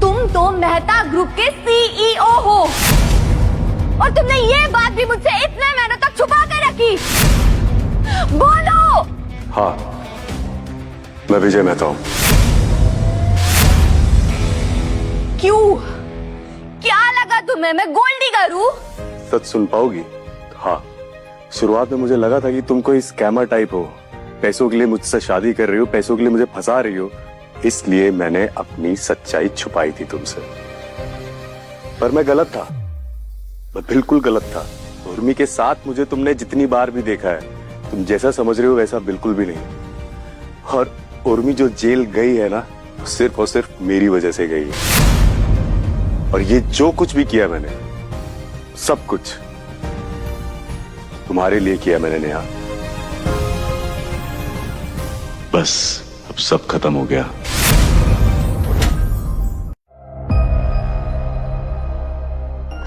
तुम तो मेहता ग्रुप के सीईओ हो, और तुमने ये बात भी मुझसे इतने महीनों तक छुपा कर रखी। बोलो। हाँ, मैं विजय मेहता हूं। क्यों? क्या लगा तुम्हें मैं गोल्ड डिगर हूं? सच सुन पाओगी? हाँ, शुरुआत में मुझे लगा था कि तुम कोई स्कैमर टाइप हो, पैसों के लिए मुझसे शादी कर रही हो, पैसों के लिए मुझे फंसा रही हो, इसलिए मैंने अपनी सच्चाई छुपाई थी तुमसे। पर मैं गलत था, मैं बिल्कुल गलत था। उर्मी के साथ मुझे तुमने जितनी बार भी देखा है, तुम जैसा समझ रहे हो वैसा बिल्कुल भी नहीं। और उर्मी जो जेल गई है ना, सिर्फ और सिर्फ मेरी वजह से गई है। और ये जो कुछ भी किया मैंने, सब कुछ तुम्हारे लिए किया मैंने नेहा। बस अब सब खत्म हो गया।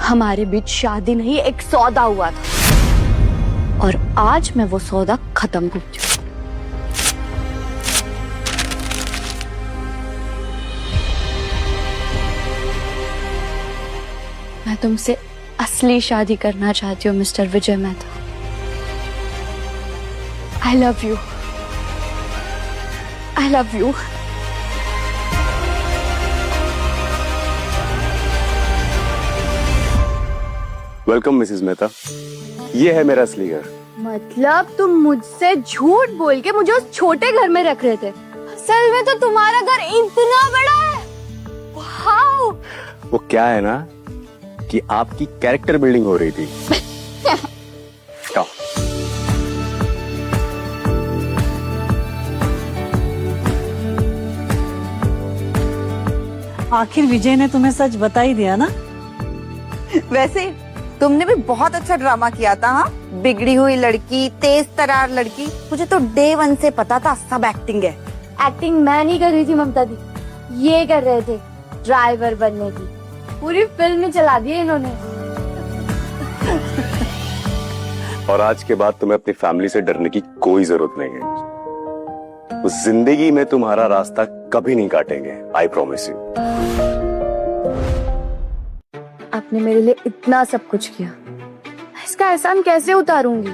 हमारे बीच शादी नहीं, एक सौदा हुआ था और आज मैं वो सौदा खत्म कर चुकी। मैं तुमसे असली शादी करना चाहती हूँ mister Vijay Mehta. I love you, I love you. Welcome Mrs Mehta, ये है मेरा असली घर। मतलब तुम मुझसे झूठ बोल के मुझे उस छोटे घर में रख रहे थे, असल में तो तुम्हारा घर इतना बड़ा है। वाओ! वो क्या है ना कि आपकी कैरेक्टर बिल्डिंग हो रही थी। क्या? आखिर विजय ने तुम्हें सच बता ही दिया ना। वैसे तुमने भी बहुत अच्छा ड्रामा किया था। हाँ, बिगड़ी हुई लड़की, तेज तरार लड़की, मुझे तो डे 1 से पता था सब एक्टिंग है। एक्टिंग मैं नहीं कर रही थी ममता दी, ये कर रहे थे ड्राइवर बनने की। पूरी फिल्म में चला दी इन्होंने। और आज के बाद तुम्हें अपनी फैमिली से डरने की कोई जरूरत नहीं है। उस जिंदगी में तुम्हारा रास्ता कभी नहीं काटेंगे, आई प्रॉमिस यू। आपने मेरे लिए इतना सब कुछ किया, इसका एहसान कैसे उतारूंगी?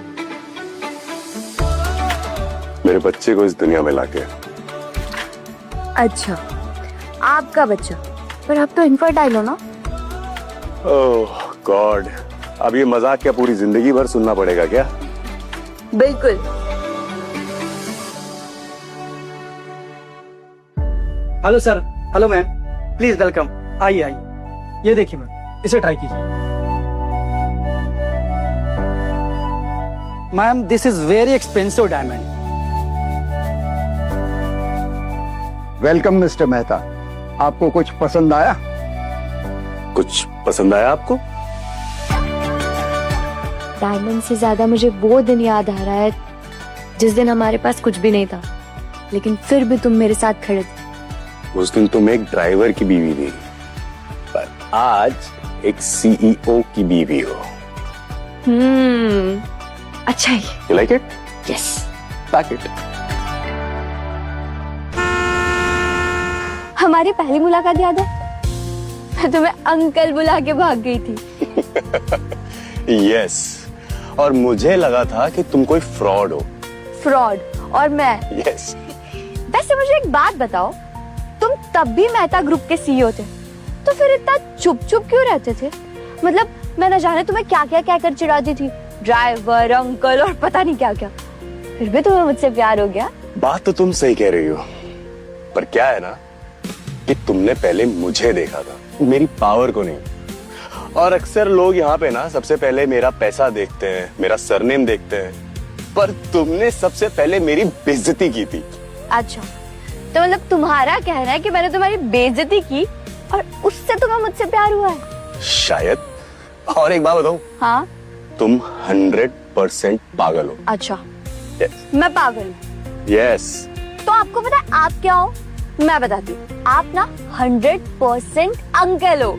मेरे बच्चे को इस दुनिया में लाके। अच्छा, आपका बच्चा, पर आप तो इनफर्टाइल हो ना? ओह गॉड, अब ये मजाक क्या पूरी जिंदगी भर सुनना पड़ेगा क्या? बिल्कुल। Hello sir, hello ma'am, please welcome. आइए आइए, ये देखिए मैम, इसे ट्राई कीजिए। Ma'am this is very expensive diamond. Welcome mister Mehta, आपको कुछ पसंद आया? कुछ पसंद आया आपको? डायमंड से ज्यादा मुझे वो दिन याद आ रहा है जिस दिन हमारे पास कुछ भी नहीं था, लेकिन फिर भी तुम मेरे साथ खड़े थे। उस दिन तुम एक ड्राइवर की बीवी थी, पर आज एक सीईओ की बीवी हो। अच्छा है। You like it? Yes. Pack it. हमारी पहली मुलाकात याद है? मैं तुम्हें अंकल बुला के भाग गई थी। यस, और मुझे लगा था कि तुम कोई फ्रॉड हो। फ्रॉड? और मैं? यस। वैसे मुझे एक बात बताओ, तुम तब भी मेहता ग्रुप के सीईओ थे, तो फिर इतना चुप चुप क्यों रहते थे? मतलब मैं न जाने तुम्हें क्या क्या कहकर चिढ़ाती थी, ड्राइवर, अंकल और पता नहीं क्या क्या, फिर भी तुम्हें मुझसे प्यार हो गया। बात तो तुम सही कह रही हो, पर क्या है ना कि तुमने पहले मुझे देखा था, मेरी पावर को नहीं। और अक्सर लोग यहाँ पे ना सबसे पहले मेरा पैसा देखते हैं, मेरा सरनेम देखते हैं, पर तुमने सबसे पहले मेरी बेइज्जती की थी। अच्छा, तो मतलब तुम्हारा कहना है कि मैंने तुम्हारी बेइज्जती की और उससे तुम्हें मुझसे प्यार हुआ है? शायद। और एक बात बताऊं? हाँ? तुम 100% पागल हो। अच्छा, yes. मैं पागल हूँ? यस। तो आपको पता है आप क्या हो? मैं बताती हूँ, आप ना 100% अंकल हो।